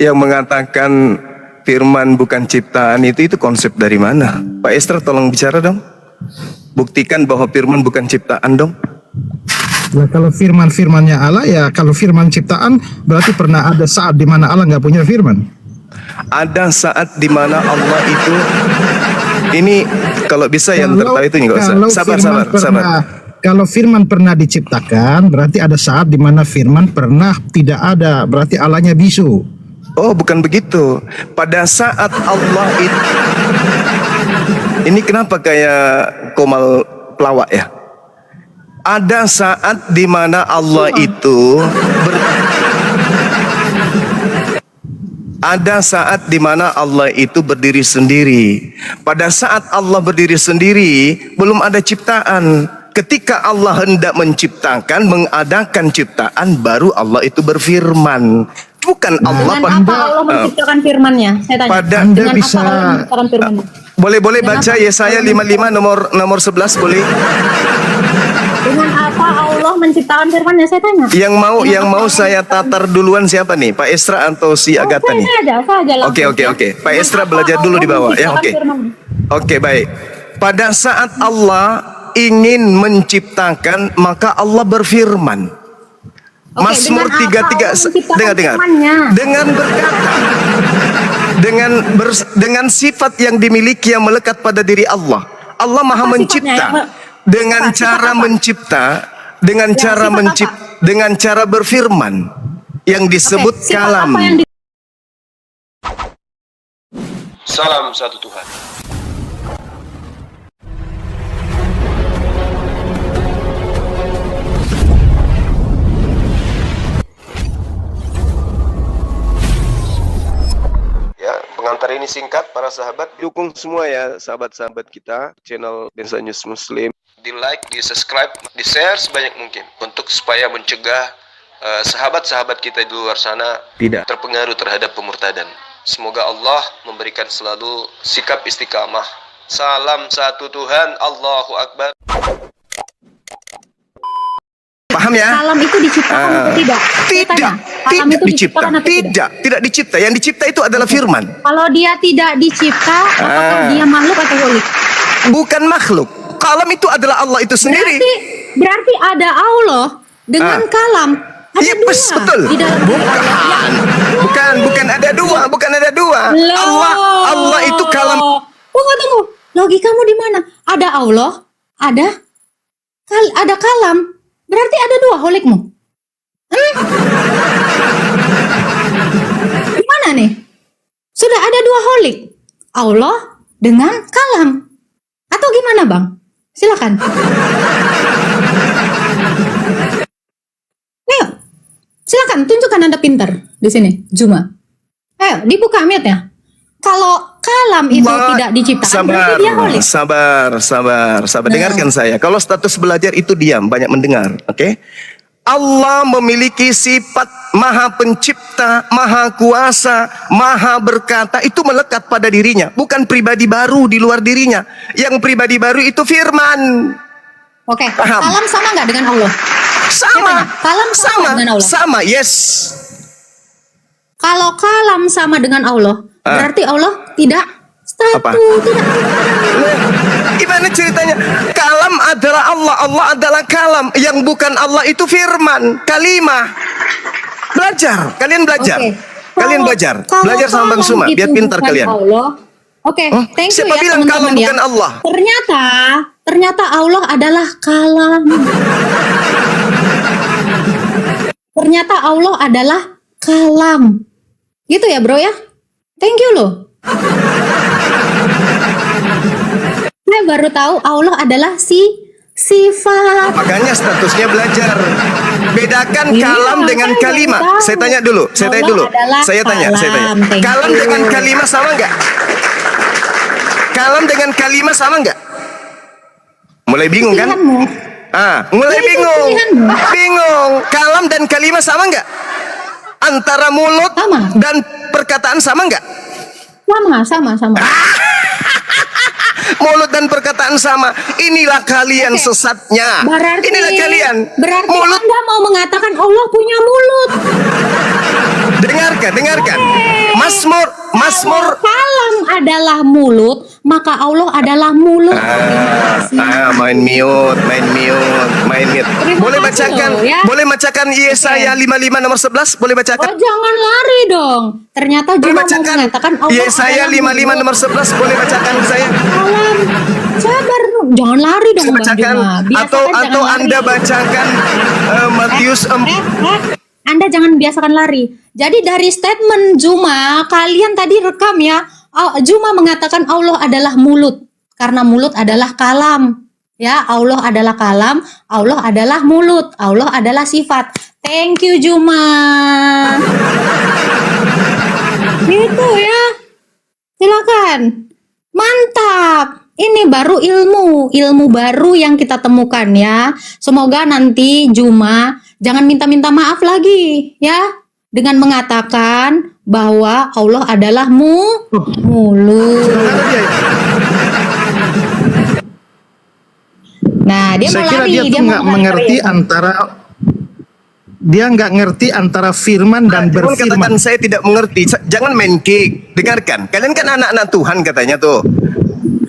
yang mengatakan firman bukan ciptaan itu konsep dari mana? Pak Estra tolong bicara dong. Buktikan bahwa firman bukan ciptaan dong. Ya, kalau firman-firmannya Allah, ya kalau firman ciptaan berarti pernah ada saat di mana Allah nggak punya firman. Ada saat di mana Allah itu, ini kalau bisa yang tertawa itu nggak usah. Sabar. Kalau firman pernah diciptakan, berarti ada saat di mana firman pernah tidak ada, berarti Allahnya bisu. Oh, bukan begitu. Pada saat Allah itu, ini kenapa kayak Komal pelawak ya? Ada saat di mana Allah itu ada saat di mana Allah itu berdiri sendiri. Pada saat Allah berdiri sendiri, belum ada ciptaan. Ketika Allah hendak menciptakan, mengadakan ciptaan, baru Allah itu berfirman. Bukan Allah. Dengan apa Allah menciptakan firman-Nya? Saya tanya. Pada dengan bisa, apa Allah menciptakan firman-Nya? Boleh baca Yesaya 55 nomor 11 boleh? Dengan apa Allah menciptakan firman-Nya? Saya tanya. Yang mau saya tatar duluan siapa nih? Pak Estra atau si Agatha nih? Saya aja Oke. Pak Estra belajar dulu di bawah ya. Oke, baik. Pada saat Allah ingin menciptakan, maka Allah berfirman. Mazmur 33 dengar. Dengan berkata, dengan sifat yang dimiliki yang melekat pada diri Allah. Allah Maha mencipta. Dengan cara mencipta, dengan cara berfirman yang disebut kalam. Salam satu Tuhan. Ya, pengantar ini singkat para sahabat. Dukung semua ya sahabat-sahabat kita channel Densa News Muslim. Di like, di subscribe, di share sebanyak mungkin untuk supaya mencegah sahabat-sahabat kita di luar sana Tidak. terpengaruh terhadap pemurtadan. Semoga Allah memberikan selalu sikap istiqamah. Salam satu Tuhan, Allahu Akbar. Paham ya? Kalam itu diciptakan atau tidak? Tidak dicipta. Tidak dicipta. Yang dicipta itu adalah firman. Kalau dia tidak dicipta, apakah dia makhluk atau holik? Bukan makhluk. Kalam itu adalah Allah itu sendiri. Berarti ada Allah dengan kalam. Ada Iya, dua betul. di dalam diri Allah. Bukan ada dua. Allah itu kalam. Tunggu. Logikamu di mana? Ada Allah, ada kalam. Berarti ada dua holikmu. Gimana nih? Sudah ada dua holik. Allah dengan kalam. Atau gimana, Bang? Silakan. Ayo. Silakan tunjukkan Anda pintar di sini, Juma. Ayo, dibuka mic-nya. Kalau kalam itu tidak diciptakan, berarti dia holik. Sabar. Dengarkan saya. Kalau status belajar itu diam, banyak mendengar. Oke? Allah memiliki sifat maha pencipta, maha kuasa, maha berkata. Itu melekat pada dirinya. Bukan pribadi baru di luar dirinya. Yang pribadi baru itu firman. Oke, Paham. kalam sama nggak dengan Allah? Sama. Kalam sama dengan Allah? Sama, yes. Kalau kalam sama dengan Allah, berarti Allah tidak satu. Apa? Tidak. Gimana ceritanya? Kalam adalah Allah, Allah adalah kalam. Yang bukan Allah itu firman, kalimah. Kalian belajar. Oke. Kalian belajar. Kalau Belajar sama Bang kalam Suma, biar itu pintar bukan kalian. Allah. Oke, thank you Siapa ya bilang kalam teman-teman ya. bukan Allah? Ternyata Allah adalah kalam. Ternyata Allah adalah kalam. Gitu ya, Bro ya? Thank you loh. Saya baru tahu Allah adalah sifat. Makanya statusnya belajar. Bedakan Ini kalam apa dengan yang kalimah. tahu? Saya tanya dulu. Allah Saya tanya. adalah kalam. Thank Kalam you. dengan kalimah sama nggak? Kalam dengan kalimah sama nggak? Mulai bingung kan? Pilihanmu. Mulai Itu bingung. pilihanmu. Bingung. Kalam dan kalimah sama nggak? Antara mulut Sama. dan perkataan sama nggak? Sama. Mulut dan perkataan sama. Inilah kalian sesatnya. Inilah kalian. Berarti Mulut. Anda mau mengatakan Allah punya mulut. Dengarkan. Mazmur Kalau kalam adalah mulut, maka Allah adalah mulut. main mute. Terima Boleh kasih bacakan, loh, ya. boleh bacakan Yesaya 55 nomor 11, boleh Oh, bacakan? jangan lari dong. Ternyata Boleh Juma mau bacakan mengatakan Allah Yesaya adalah 55 mulut. nomor 11, boleh bacakan saya? Kalam. Sabar, jangan lari dong Saya Bang bacakan Juma. Biasakan atau jangan lari. Anda bacakan Matius 4. Anda jangan biasakan lari. Jadi dari statement Juma, kalian tadi rekam ya. Juma mengatakan Allah adalah mulut. Karena mulut adalah kalam. Ya, Allah adalah kalam, Allah adalah mulut, Allah adalah sifat. Thank you Juma. Gitu ya. Silakan. Mantap. Ini baru ilmu baru yang kita temukan ya. Semoga nanti Juma jangan minta-minta maaf lagi ya. Dengan mengatakan bahwa Allah adalah mulut. Nah, dia Saya mau kira lari, dia tuh mau nggak lari. mengerti antara dia nggak ngerti antara firman dan Jangan berfirman. katakan saya tidak mengerti. Jangan main kick. Dengarkan. Kalian kan anak-anak Tuhan katanya tuh.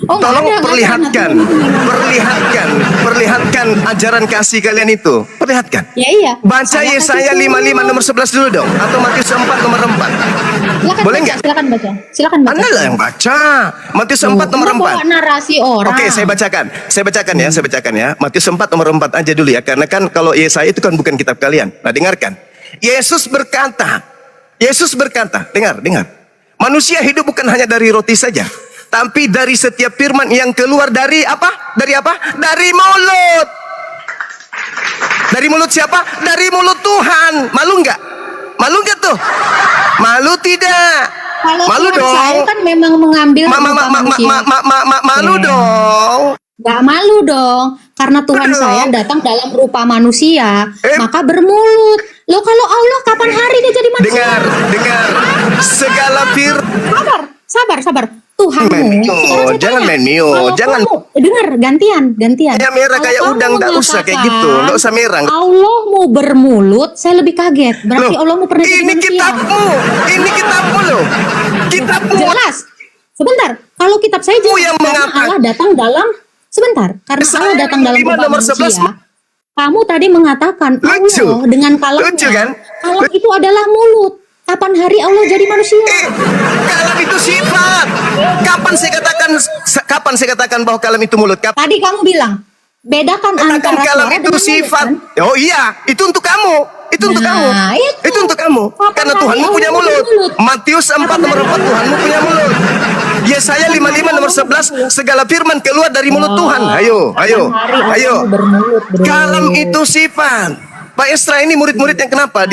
Oh, nggak Tolong ada, nggak perlihatkan, ada. perlihatkan ajaran kasih kalian itu. Perlihatkan. Ya iya. Baca Saya Yesaya kasih 55 semua. nomor 11 dulu dong, atau Matius 4 nomor 4. Silakan Boleh baca, nggak? Silakan baca. Silakan baca. Anda lah yang baca. Matius 4 nomor Anda bawa 4. narasi orang. Oke, saya bacakan ya. Matius 4 nomor 4 aja dulu ya, karena kan kalau Yesaya itu kan bukan kitab kalian. Nah, dengarkan. Yesus berkata, dengar. Manusia hidup bukan hanya dari roti saja, tapi dari setiap firman yang keluar dari apa? Dari apa? Dari mulut. Dari mulut siapa? Dari mulut Tuhan. Malu nggak? Malu nggak tuh? Malu tidak? Kalau Malu Tuhan dong. saya kan memang mengambil rupa manusia. Malu Ya. dong. Gak malu dong, karena Tuhan Betul. saya datang dalam rupa manusia, Eh. maka bermulut. Loh kalau Allah kapan hari dia jadi manusia? Dengar. Segala Sabar. Tuhanmu. Main mute, Sekarang saya jangan tanya, main mute, kalau jangan. kamu- dengar, gantian. Ya merah Kalau kayak kamu udang, nggak usah kayak mengatakan gitu, nggak usah merah. Allah mau bermulut, saya lebih kaget. Berarti Allah mau pernah jadi ini manusia. kitabmu loh. Kitabmu. Jelas. Sebentar, kalau kitab saya jelas yang karena mengatakan. Allah datang dalam karena Saya Allah datang dalam 55 rupa nomor 11. manusia. Kamu tadi mengatakan Lucu. Allah dengan kalamnya. Lucu kan? Kalam itu adalah mulut. Kapan hari Allah jadi manusia? Kalam itu sifat. Kapan saya katakan bahwa kalam itu mulut? Tadi kamu bilang bedakan Katakan antara kalam suara itu dengan sifat. mulut, kan? Oh iya, itu untuk kamu. Itu untuk Nah, kamu. itu. Itu untuk kamu. Kapan Karena hari Tuhanmu Allah punya punya mulut. mulut? Matius 4 Kapan nomor hari 4 Allah Tuhanmu punya mulut. Yesaya 55 nomor 11 segala firman keluar dari mulut Tuhan. Ayo. Kapan hari Allah bermulut, bro? Kalam itu sifat. Pak Esra ini murid-murid yang kenapa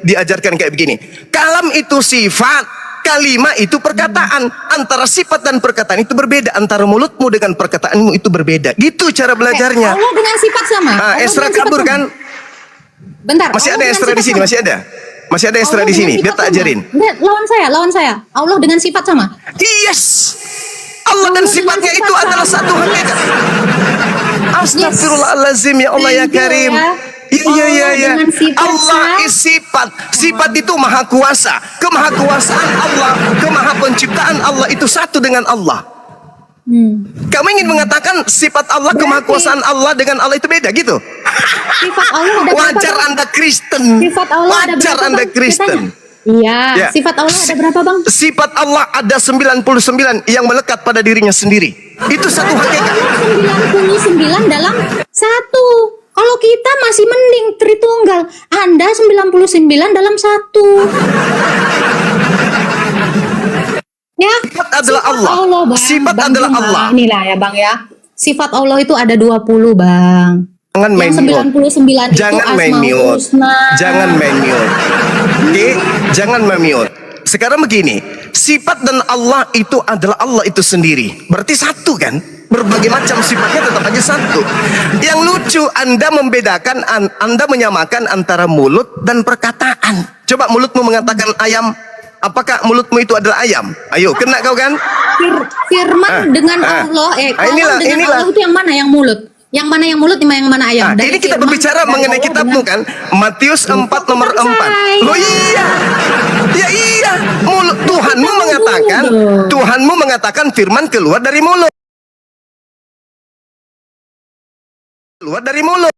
diajarkan kayak begini? Kalam itu sifat, kalimah itu perkataan. Antara sifat dan perkataan itu berbeda. Antara mulutmu dengan perkataanmu itu berbeda. Gitu cara belajarnya. Allah dengan sifat sama. Allah Esra dengan sifat kabur sama. kan? Bentar. Masih Allah ada dengan Esra di sifat sini, sama. masih ada. Masih ada Esra Allah di dengan sini. sifat Biar tak sama. ajarin. Enggak, lawan saya. Allah dengan sifat sama. Yes. Allah dan sifatnya itu adalah satu hakikat. Astagfirullahalazim ya Allah ya Thank you, Karim. ya. Iya. Allah dengan sifat Allah is sifat. Sifat itu maha kuasa. Kemahakuasaan Allah, kemaha penciptaan Allah itu satu dengan Allah. Kamu ingin mengatakan sifat Allah, kemahakuasaan Allah dengan Allah itu beda gitu? Sifat Allah ada berapa? Wajar Bang? Anda Kristen. Sifat Allah ada Wajar berapa, Anda Bang? Kristen. Saya tanya. Iya, Ya. sifat Allah ada berapa, Bang? Sifat Allah ada 99 yang melekat pada dirinya sendiri. Itu satu hakikat. Allah 99 dalam satu. Kalau kita masih mending Tritunggal. Anda 99 dalam satu. Ya, Sifat adalah Allah. Bang. Sifat Bang adalah Juma, Allah. Inilah ya, Bang ya. Sifat Allah itu ada 20, Bang. Jangan main Yang mute. 99 Jangan itu main Asmaul mute. Husna. Jangan main mute. Oke, jangan main mute. Sekarang begini, sifat dan Allah itu adalah Allah itu sendiri. Berarti satu kan? Berbagai macam sifatnya tetap aja satu. Yang lucu Anda membedakan, Anda menyamakan antara mulut dan perkataan. Coba mulutmu mengatakan ayam. Apakah mulutmu itu adalah ayam? Ayo, kena kau kan? Firman dengan Allah, inilah- dengan inilah. Allah itu yang mana? Yang mulut. Yang mana yang mulut, yang mana ayam? Nah, ini kita firman berbicara dari mengenai Allah kitabmu dengan- kan, Matius 4 nomor Bukan 4. saya. Loh iya. Ya iya, mulut Tuhanmu tahu mengatakan, dulu dong. Tuhanmu mengatakan firman keluar dari mulut. Keluar dari mulut.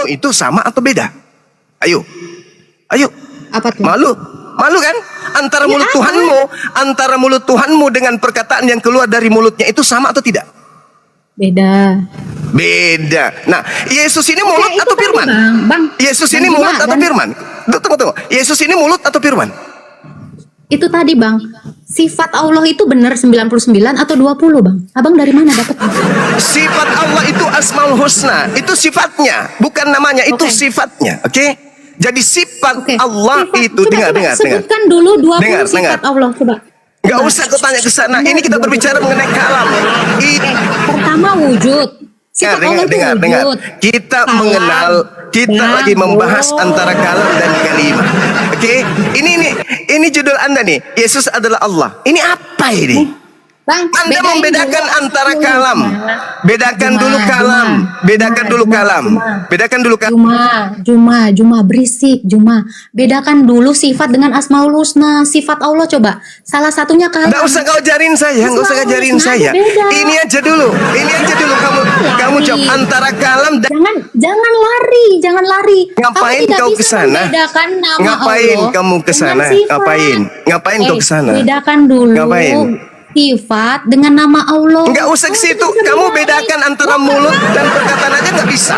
Itu sama atau beda? Ayo. Ayo. Apa tuh? Malu kan? Antara mulut Tuhanmu dengan perkataan yang keluar dari mulutnya itu sama atau tidak? Beda. Beda. Nah, Yesus ini mulut itu atau tadi, firman? Bang. Yesus Bang ini Juma, mulut atau dan- firman? Tunggu. Yesus ini mulut atau firman? Itu tadi Bang, sifat Allah itu benar 99 atau 20 Bang? Abang dari mana dapat? Sifat Allah itu Asmaul Husna. Itu sifatnya, bukan namanya, itu Oke. sifatnya. Oke? Jadi sifat Oke. Allah Sifat- itu coba, dengar. sebutkan dulu 20 Dengar, sifat dengar. Allah, coba. Gak usah kau tanya ke sana. Ini kita berbicara mengenai kalam. Pertama wujud. Sifat Allah itu Dengar. wujud. Kita Kalam, mengenal, kita dan lagi membahas Allah. antara kalam dan kalimah. Oke? Ini judul Anda nih. Yesus adalah Allah. Ini apa ini? Bang, Anda bedain membedakan dulu antara dulu. kalam. Bedakan Juma, dulu kalam. Juma, Bedakan Juma, dulu Juma, kalam. Juma. Bedakan dulu kalam. Juma, berisik, Juma. Bedakan dulu sifat dengan Asmaul Husna. Sifat Allah coba. Salah satunya kalam. Nggak usah kau ajarin saya, nggak usah ngajarin Asmaul saya. Husna beda. Ini aja dulu kamu jawab antara kalam dan Jangan lari. ngapain Kamu tidak kau bisa ke sana? membedakan nama Ngapain Allah kamu ke dengan sana? sifat. Ngapain kau ke sana? Bedakan dulu Ngapain? sifat dengan nama Allah. Nggak usah ke situ. Kamu bedakan antara mulut dan perkataan aja nggak bisa.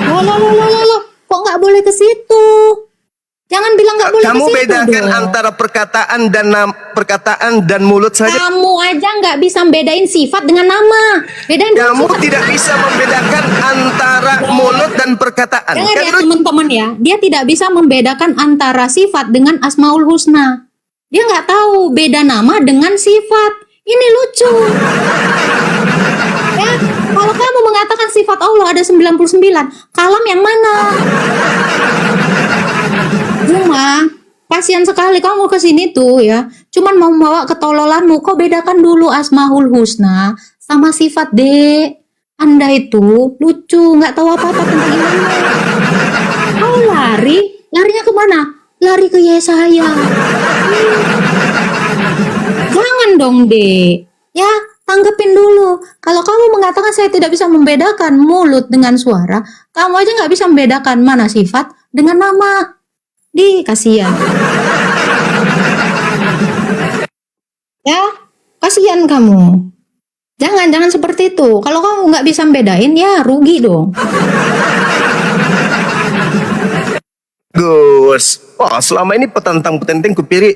Loh. Kok nggak boleh ke situ? Jangan bilang nggak boleh Kamu ke situ bedakan dong. antara perkataan dan mulut saja. Kamu aja nggak bisa bedain sifat dengan nama. Bedain dulu Kamu sifat. tidak bisa membedakan antara mulut dan perkataan. Dengar Kan ya lu- teman-teman ya, dia tidak bisa membedakan antara sifat dengan Asmaul Husna. Dia nggak tahu beda nama dengan sifat. Ini lucu. Ya, kalau kamu mengatakan sifat Allah ada 99, kalam yang mana? Cuma, kasihan sekali kamu ke sini tuh ya. Cuman mau bawa ketololanmu. Kau bedakan dulu Asmaul Husna sama sifat dek. Anda itu lucu, nggak tahu apa-apa tentang ilmu. Kau larinya kemana? Lari ke Yesaya. Jangan dong dek. Ya, tanggepin dulu. Kalau kamu mengatakan saya tidak bisa membedakan mulut dengan suara, kamu aja nggak bisa membedakan mana sifat dengan nama. Kasihan. Ya, kasihan kamu. Jangan seperti itu. Kalau kamu nggak bisa membedain, ya rugi dong. Gus, selama ini petentang-petenteng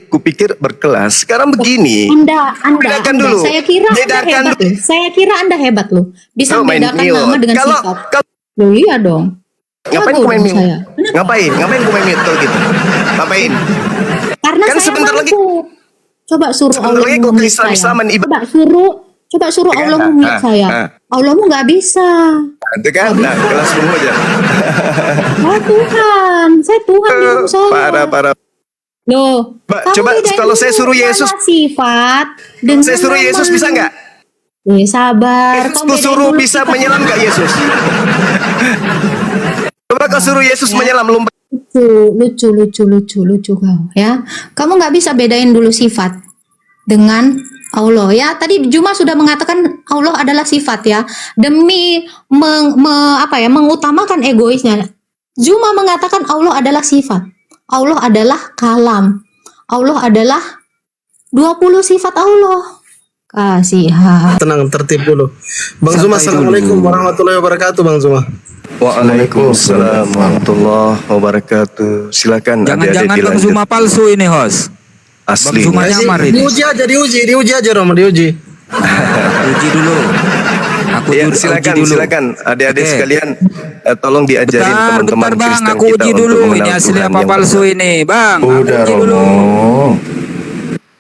kupikir berkelas. Sekarang begini. Bedakan Anda. dulu. Saya kira Bedakan Anda hebat loh. Saya kira Anda hebat loh. Bisa Kau main membedakan mute. nama dengan Kalau- sifat. Loh iya dong. Ngapain Jago kau main dong mute? saya. Ngapain kau main mute kalau gitu? Ngapain? Karena Kan saya sebentar mampu. lagi- Coba suruh Sebentar Allah lagi kau mute ke-Islam-Islaman saya. ibadah. Coba suruh Ya kan? Allah mute saya. Allahmu nggak bisa. Itu kan, nah, kelas semua aja. Saya Tuhan di rumah saya. Parah. Loh, Mbak, kamu coba bedain kalau saya dulu suruh mana Yesus- sifat dengan Saya suruh nama. Yesus bisa nggak? Sabar. Yesus Kamu ku bedain suruh dulu bisa sifat. menyelam nggak Yesus? Coba kau suruh Yesus menyelam lompat. Lucu kau ya. Kamu nggak bisa bedain dulu sifat dengan Allah ya. Tadi Juma sudah mengatakan Allah adalah sifat ya. Demi mengutamakan egoisnya. Juma mengatakan Allah adalah sifat. Allah adalah kalam. Allah adalah 20 sifat Allah. Kasihan. Tenang, tertib dulu. Bang Zuma, assalamualaikum warahmatullahi wabarakatuh, Bang Zuma. Waalaikumsalam warahmatullahi wabarakatuh. Silakan Jangan-jangan adik-adik Bang dilanjut. Zuma palsu ini, host. Asli. Bang Zuma nyamar ini. Diuji aja Rom, diuji. Uji dulu. Aku Ya, uji dulu. silakan adik-adik Oke. sekalian, tolong diajarin Bentar, teman-teman Bang. Kristen Aku kita uji untuk dulu. mengenal Ini asli Tuhan apa yang palsu benar. ini, Bang? Aku Udah, uji dulu. Romo.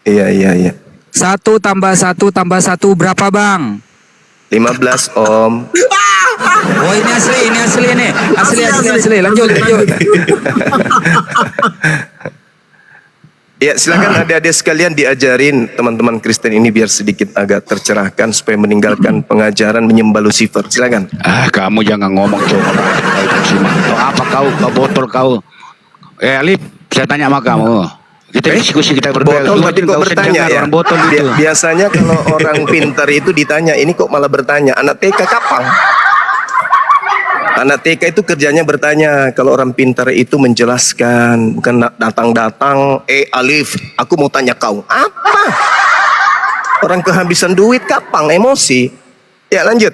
Iya. 1 tambah 1 tambah 1 berapa, Bang? 15 Om. Oh, ini asli ini. Asli. Lanjut. Ya, silakan adik-adik sekalian diajarin teman-teman Kristen ini biar sedikit agak tercerahkan supaya meninggalkan pengajaran menyembah Lucifer. Silakan. Kamu jangan ngomong tuh. Apa kau botol kau? Alif, saya tanya sama kamu. Kita diskusi, kita berdua. Botol tapi kok bertanya ya? Botol itu. Biasanya kalau orang pintar itu ditanya, ini kok malah bertanya. Anak TK kapan? Anak TK itu kerjanya bertanya. Kalau orang pintar itu menjelaskan, bukan datang-datang. Alif, aku mau tanya kau. Apa? Orang kehabisan duit kapan? Emosi. Ya lanjut.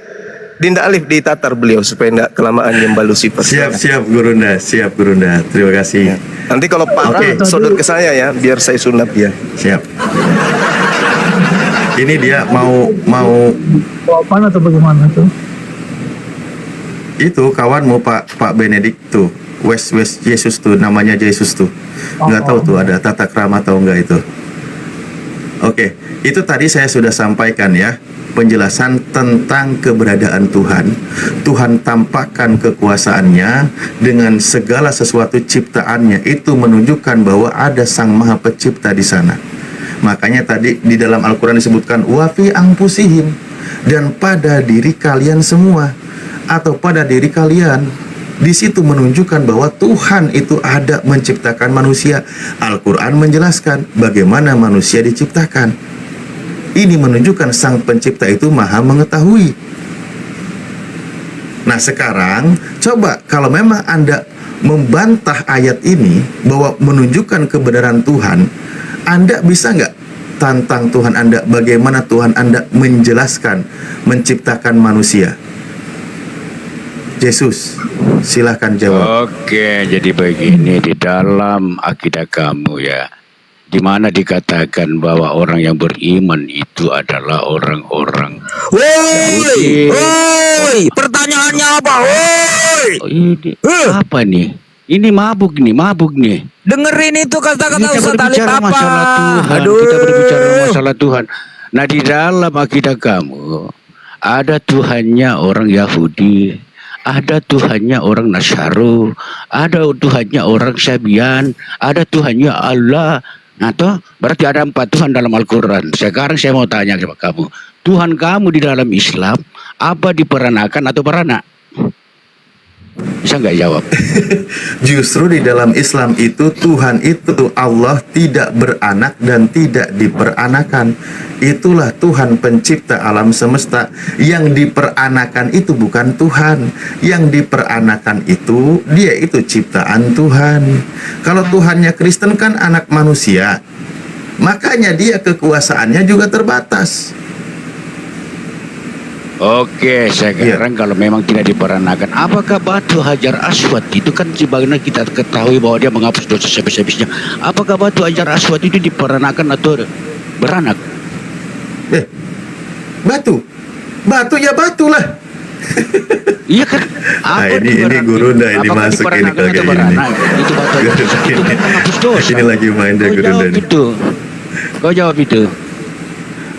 Dinda Alif ditatar beliau supaya tidak kelamaan nyembah Lucifer. Siap Gurunda, siap Gurunda. Terima kasih. Nanti kalau parah sodor ke saya ya, biar saya sunat ya. Siap. Ini dia mau Jawaban atau bagaimana tuh? itu kawanmu Pak Benedict tuh, West Yesus tuh, namanya Yesus tuh. Nggak tahu tuh ada tata krama atau enggak itu. Oke, itu tadi saya sudah sampaikan ya, penjelasan tentang keberadaan Tuhan. Tuhan tampakkan kekuasaannya dengan segala sesuatu ciptaannya. Itu menunjukkan bahwa ada Sang Maha Pencipta di sana. Makanya tadi di dalam Al-Quran disebutkan wafi angpusihim, dan pada diri kalian semua, atau pada diri kalian. Di situ menunjukkan bahwa Tuhan itu ada menciptakan manusia. Al-Quran menjelaskan bagaimana manusia diciptakan. Ini menunjukkan Sang Pencipta itu maha mengetahui. Nah sekarang coba kalau memang Anda membantah ayat ini bahwa menunjukkan kebenaran Tuhan, Anda bisa nggak tantang Tuhan Anda bagaimana Tuhan Anda menjelaskan menciptakan manusia? Yesus, silahkan jawab. Oke, jadi begini, di dalam akidah kamu ya, di mana dikatakan bahwa orang yang beriman itu adalah orang-orang. Woi, pertanyaannya apa? Woi, Apa nih? Ini mabuk nih. dengerin itu kata-kata Kita Ustaz Alif berbicara apa? masalah Tuhan. Kita berbicara masalah Tuhan. Nah di dalam akidah kamu ada Tuhannya orang Yahudi, ada Tuhannya orang Nasrani, ada Tuhannya orang Sabian, ada Tuhannya Allah. Nah toh berarti ada 4 Tuhan dalam Al-Quran. Sekarang saya mau tanya sama kamu, Tuhan kamu di dalam Islam apa diperanakan atau beranak? Bisa nggak jawab? Justru di dalam Islam itu Tuhan itu Allah tidak beranak dan tidak diperanakan. Itulah Tuhan pencipta alam semesta. Yang diperanakan itu bukan Tuhan. Yang diperanakan itu dia itu ciptaan Tuhan. Kalau Tuhannya Kristen kan anak manusia, makanya dia kekuasaannya juga terbatas. Oke, sekarang kalau memang tidak diperanakan, apakah batu Hajar Aswad itu kan sebagaimana kita ketahui bahwa dia menghapus dosa sebis-sebisnya. Apakah batu Hajar Aswad itu diperanakan atau beranak? Batu ya batulah. Iya kan? Ini Gurunda ini apakah masuk ini diperanakan kayak atau ini. beranak? Itu batu Hajar Aswad itu kan menghapus dosa. Ini lagi main deh Kau Gurunda jawab ini. itu. Kau jawab itu.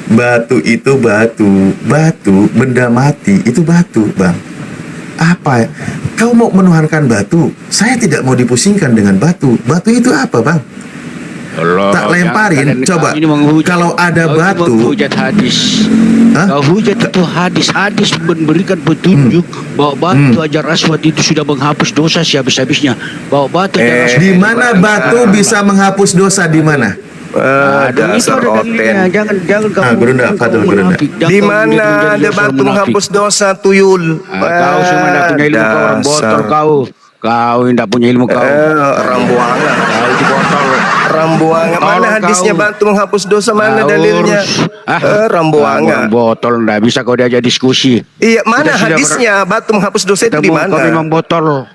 Batu itu batu, benda mati itu batu, Bang. Apa? Kau mau menuhankan batu? Saya tidak mau dipusingkan dengan batu. Batu itu apa, Bang? Allah, Tak lemparin, coba. Kalau ada batu, menghujat hadis. Hah? Kau hujat itu hadis memberikan petunjuk bahwa batu Hajar Aswad itu sudah menghapus dosa sehabis-habisnya. Bahwa batu Hajar Aswad di mana batu bisa menghapus dosa di mana? Dasar oten. Jangan kamu. Gurunda, Fadil Gurunda. Di mana ada batu menghapus dosa tuyul? Kau semua tidak punya ilmu, kau orang botol kau. Kau tidak punya ilmu kau. Rambuanga. Kau itu botol. Rambuanga. Mana Tolong hadisnya kau. batu menghapus dosa? Mana Kau dalilnya? urus. Rambuanga. Orang botol tidak bisa kau diajak diskusi. Iya, mana Sudah hadisnya batu menghapus dosa itu di Kau mana? memang botol.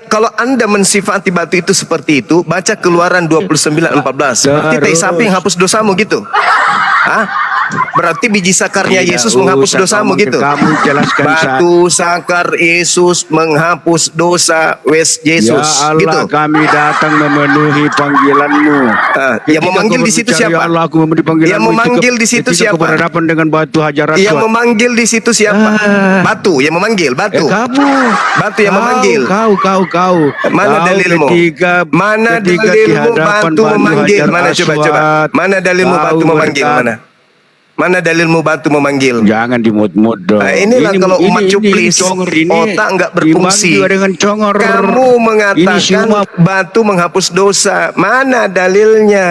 Kalau Anda mensifati batu itu seperti itu, baca Keluaran 29:14. Berarti tai sapi yang hapus dosamu gitu. Hah? Berarti biji sakarnya Tidak Yesus menghapus usah dosamu kamu- gitu. kamu jelaskan Batu sakar Yesus menghapus dosa wes Yesus Ya Allah, gitu. kami datang memenuhi panggilanmu. Yang memanggil di situ siapa? Ya Allah, aku memenuhi panggilanmu. Yang memanggil di situ ketika siapa? kau berhadapan dengan batu hajar Yang aswad. memanggil di situ siapa? Batu yang memanggil, batu. Kamu. Batu yang memanggil. Kau. Mana Kau dalilmu? Mana Dalilmu di hadapan batu memanggil? hajar Mana coba? aswad, Mana dalilmu kau batu memanggil? berkata- Mana dalilmu batu memanggil? Jangan dimut-mut dong. Nah, inilah kalau umat cuplis, congor ini otak nggak berfungsi. dibantu dengan congor. Kamu Ini mengatakan semua batu menghapus dosa. Mana dalilnya?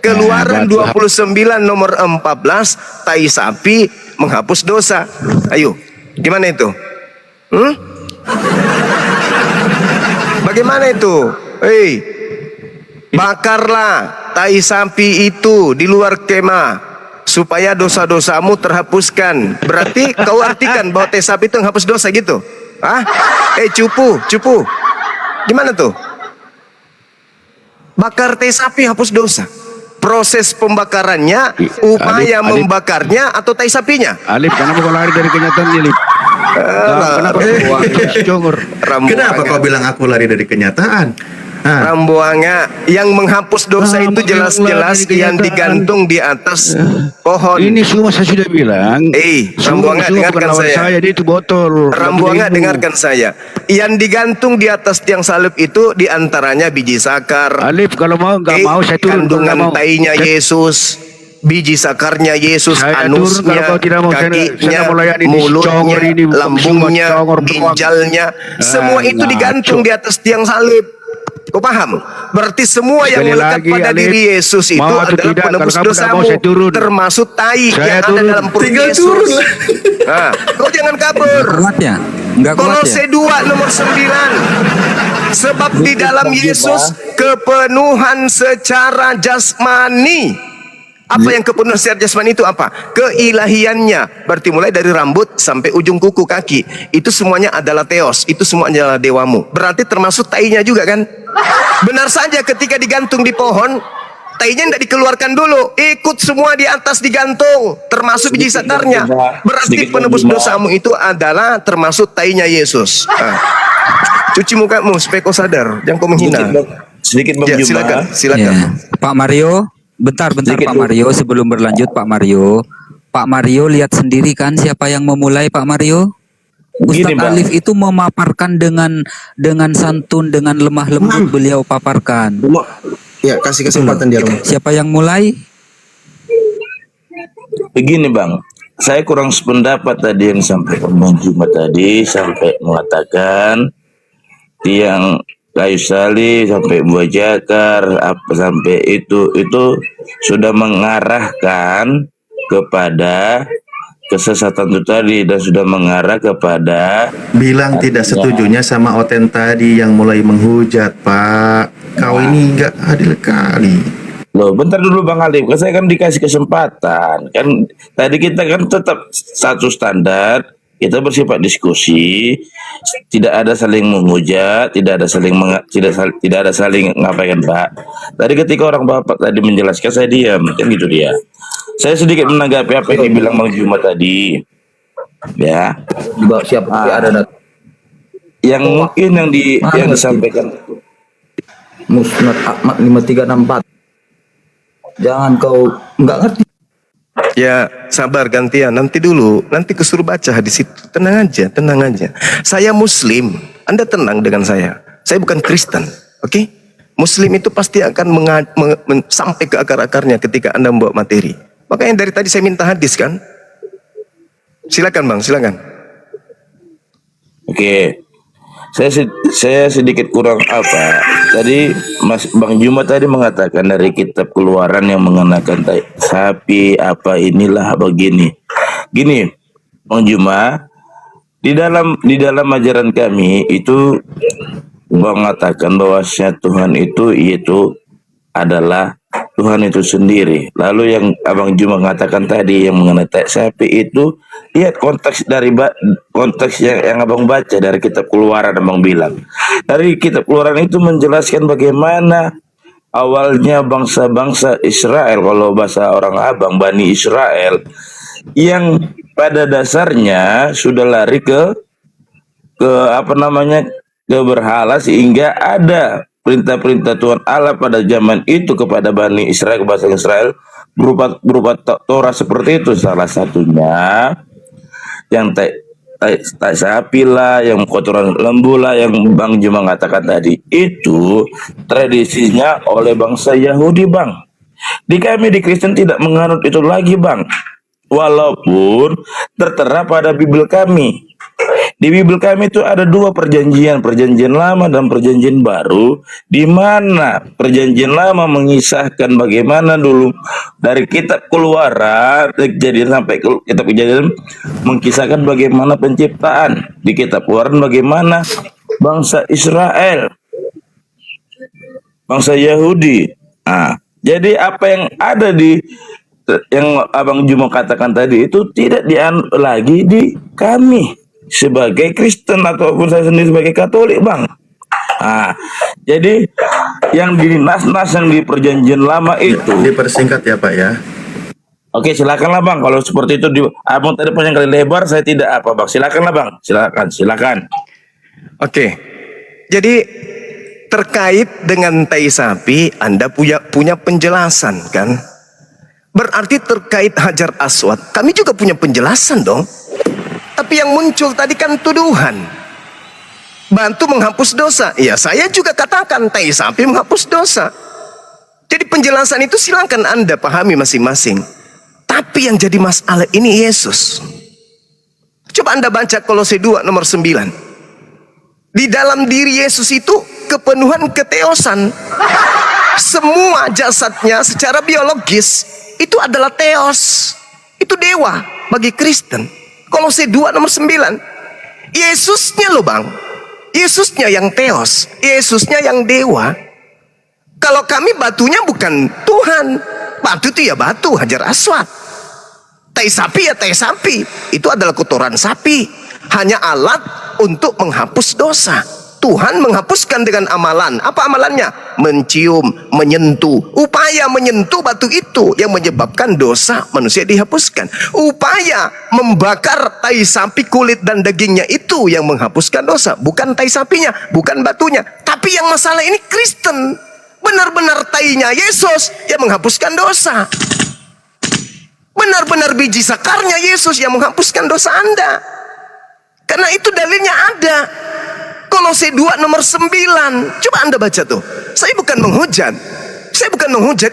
Keluaran Batu. 29 nomor 14, tai sapi menghapus dosa. Ayo, gimana itu? Bagaimana itu? Bakarlah tai sapi itu di luar kemah supaya dosa-dosamu terhapuskan. Berarti kau artikan bahwa tai sapi itu menghapus dosa gitu? Hah? Cupu. Gimana tuh? Bakar tai sapi hapus dosa. Proses pembakarannya, upaya Alif. membakarnya atau tai sapinya? Alif, kenapa kau lari dari kenyataan ini, Alif? Kenapa kau congor? Kenapa kau bilang aku lari dari kenyataan? Rambuanga yang menghapus dosa itu jelas-jelas yang digantung di atas pohon. Ini semua saya sudah bilang. Rambuanga dengarkan saya. Dia itu botol. Rambuanga dengarkan saya. Yang digantung di atas tiang salib itu diantaranya biji sakar. Alif, kalau mau nggak mau saya turun. Kandungan tainya Yesus. Biji sakarnya Yesus, Saya turun, anusnya, kalau kau tidak mau, saya kakinya, melayani di mulutnya, congor ini, lambungnya, semua congor, ginjalnya, semua itu digantung di atas tiang salib. Kau paham? Berarti semua yang Sekali melekat lagi, pada Alif, diri Yesus itu mau atau adalah tidak, penebus kalau kamu tidak dosamu, mau, saya turun. termasuk tai Saya yang ada turun. dalam perut Yesus. Nah, kau jangan kabur. Kuat ya? Enggak kuat ya? Kolose 2 nomor 9. Sebab di dalam Yesus kepenuhan secara jasmani. Apa yang kepenuhan secara jasmani itu apa? Keilahiannya. Berarti mulai dari rambut sampai ujung kuku kaki. Itu semuanya adalah theos. Itu semua adalah dewamu. Berarti termasuk tainya juga kan? Benar saja ketika digantung di pohon, tainya tidak dikeluarkan dulu. Ikut semua di atas digantung. Termasuk biji sakarnya. Berarti penebus dosamu itu adalah termasuk tainya Yesus. Cuci mukamu supaya kau sadar. Jangan kau menghina. Sedikit Bang Ya, Juma. silakan. Ya. Pak Mario, bentar Sedikit Pak dulu. Mario, sebelum berlanjut Pak Mario. Pak Mario lihat sendiri kan siapa yang memulai Pak Mario? Gini, Ustadz Bang. Alif itu memaparkan dengan santun, dengan lemah lembut beliau paparkan. Ya, kasih kesempatan dia. Siapa yang mulai? Begini Bang, saya kurang sependapat tadi yang disampaikan Bang Juma tadi, sampai mengatakan tiang kayu salib sampai buah jakar apa sampai itu sudah mengarahkan kepada kesesatan itu tadi dan sudah mengarah kepada Bilang tidak setujunya sama Oten tadi yang mulai menghujat, Pak. Kau ini nggak adil kali. Loh, bentar dulu Bang Alif, kan saya kan dikasih kesempatan. Kan tadi kita kan tetap satu standar, kita bersifat diskusi, tidak ada saling menghujat, tidak ada saling tidak ada saling ngapain, Pak. Tadi ketika orang Bapak tadi menjelaskan saya diam, kan gitu dia. Saya sedikit menanggapi apa yang dibilang Bang Juma tadi. Ya. Siap, ada Yang mungkin yang disampaikan Musnad Ahmad 5364. Jangan kau nggak ngerti. Ya, sabar gantian. Nanti dulu, nanti kesuruh baca hadis itu. Tenang aja. Saya Muslim. Anda tenang dengan saya. Saya bukan Kristen, oke? Muslim itu pasti akan sampai ke akar-akarnya ketika Anda membawa materi. Makanya dari tadi saya minta hadis kan? Silakan Bang, silakan. Oke. Saya sedikit kurang apa. Tadi Bang Juma tadi mengatakan dari kitab Keluaran yang mengenakan sapi apa inilah begini. Gini, Bang Juma, di dalam ajaran kami itu mengatakan bahwasanya Tuhan itu yaitu adalah Tuhan itu sendiri. Lalu yang Abang Juma mengatakan tadi yang mengenai sapi itu, lihat konteks dari konteks yang Abang baca dari kitab Keluaran. Abang bilang dari kitab Keluaran itu menjelaskan bagaimana awalnya bangsa-bangsa Israel, kalau bahasa orang abang Bani Israel, yang pada dasarnya sudah lari ke apa namanya, ke berhala, sehingga ada perintah-perintah Tuhan Allah pada zaman itu kepada Bani Israel, ke bangsa Israel, berupa Torah seperti itu. Salah satunya yang tai sapi lah, yang kotoran lembu lah, yang Bang Juma mengatakan tadi, itu tradisinya oleh bangsa Yahudi, Bang. Di kami di Kristen tidak menganut itu lagi, Bang. Walaupun tertera pada Bible kami. Di Bible kami itu ada dua perjanjian, perjanjian lama dan perjanjian baru, di mana perjanjian lama mengisahkan bagaimana dulu dari kitab Keluaran, Kejadian sampai kitab Kejadian, mengisahkan bagaimana penciptaan. Di kitab Keluaran bagaimana bangsa Israel, bangsa Yahudi. Nah, jadi apa yang ada di yang Abang Juma katakan tadi itu tidak lagi di kami sebagai Kristen ataupun saya sendiri sebagai Katolik, Bang. Nah, jadi yang di nas-nas yang di perjanjian lama itu Dipersingkat ya Pak ya. oke, silakanlah Bang. Kalau seperti itu Abang tadi panjang kali lebar, saya tidak apa, Bang. Silakanlah Bang. Silakan. Oke. Jadi terkait dengan tai sapi, Anda punya penjelasan kan? Berarti terkait Hajar Aswad, kami juga punya penjelasan dong. Tapi yang muncul tadi kan tuduhan. Bantu menghapus dosa. Ya, saya juga katakan tai sapi menghapus dosa. Jadi penjelasan itu silakan Anda pahami masing-masing. Tapi yang jadi masalah ini Yesus. Coba Anda baca Kolose 2 nomor 9. Di dalam diri Yesus itu kepenuhan keteosan. Semua jasadnya secara biologis itu adalah teos. Itu dewa bagi Kristen. Kolose 2 nomor 9. Yesusnya loh Bang. Yesusnya yang teos. Yesusnya yang dewa. Kalau kami batunya bukan Tuhan. Batu itu ya batu, Hajar Aswad. Tai sapi ya tai sapi. Itu adalah kotoran sapi. Hanya alat untuk menghapus dosa. Tuhan menghapuskan dengan amalan. Apa amalannya? Mencium, menyentuh. Upaya menyentuh batu itu yang menyebabkan dosa manusia dihapuskan. Upaya membakar tai sapi kulit dan dagingnya itu yang menghapuskan dosa. Bukan tai sapinya, bukan batunya. Tapi yang masalah ini Kristen. Benar-benar tainya Yesus yang menghapuskan dosa. Benar-benar biji sakarnya Yesus yang menghapuskan dosa Anda. Karena itu dalilnya ada. Kolose 2 nomor 9. Coba Anda baca tuh. Saya bukan menghujat.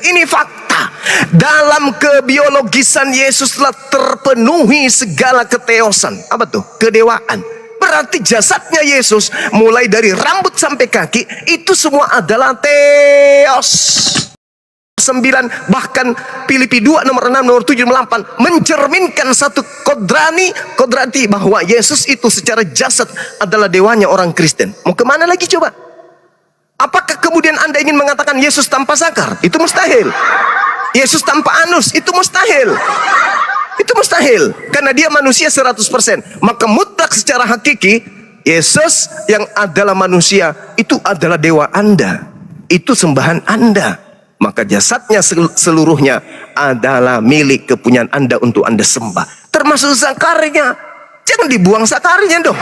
Ini fakta. Dalam kebiologisan Yesus telah terpenuhi segala keteosan. Apa tuh? Kedewaan. Berarti jasadnya Yesus mulai dari rambut sampai kaki itu semua adalah teos. 9, bahkan Filipi 2 nomor 6 nomor 7 nomor 8 mencerminkan satu kodrati bahwa Yesus itu secara jasad adalah dewanya orang Kristen. Mau kemana lagi coba? Apakah kemudian Anda ingin mengatakan Yesus tanpa sakar? Itu mustahil. Yesus tanpa anus? Itu mustahil. Itu mustahil karena dia manusia 100%. Maka mutlak secara hakiki Yesus yang adalah manusia itu adalah dewa Anda. Itu sembahan Anda. Maka jasadnya seluruhnya adalah milik kepunyaan Anda untuk Anda sembah. Termasuk sakarnya. Jangan dibuang sakarnya dong.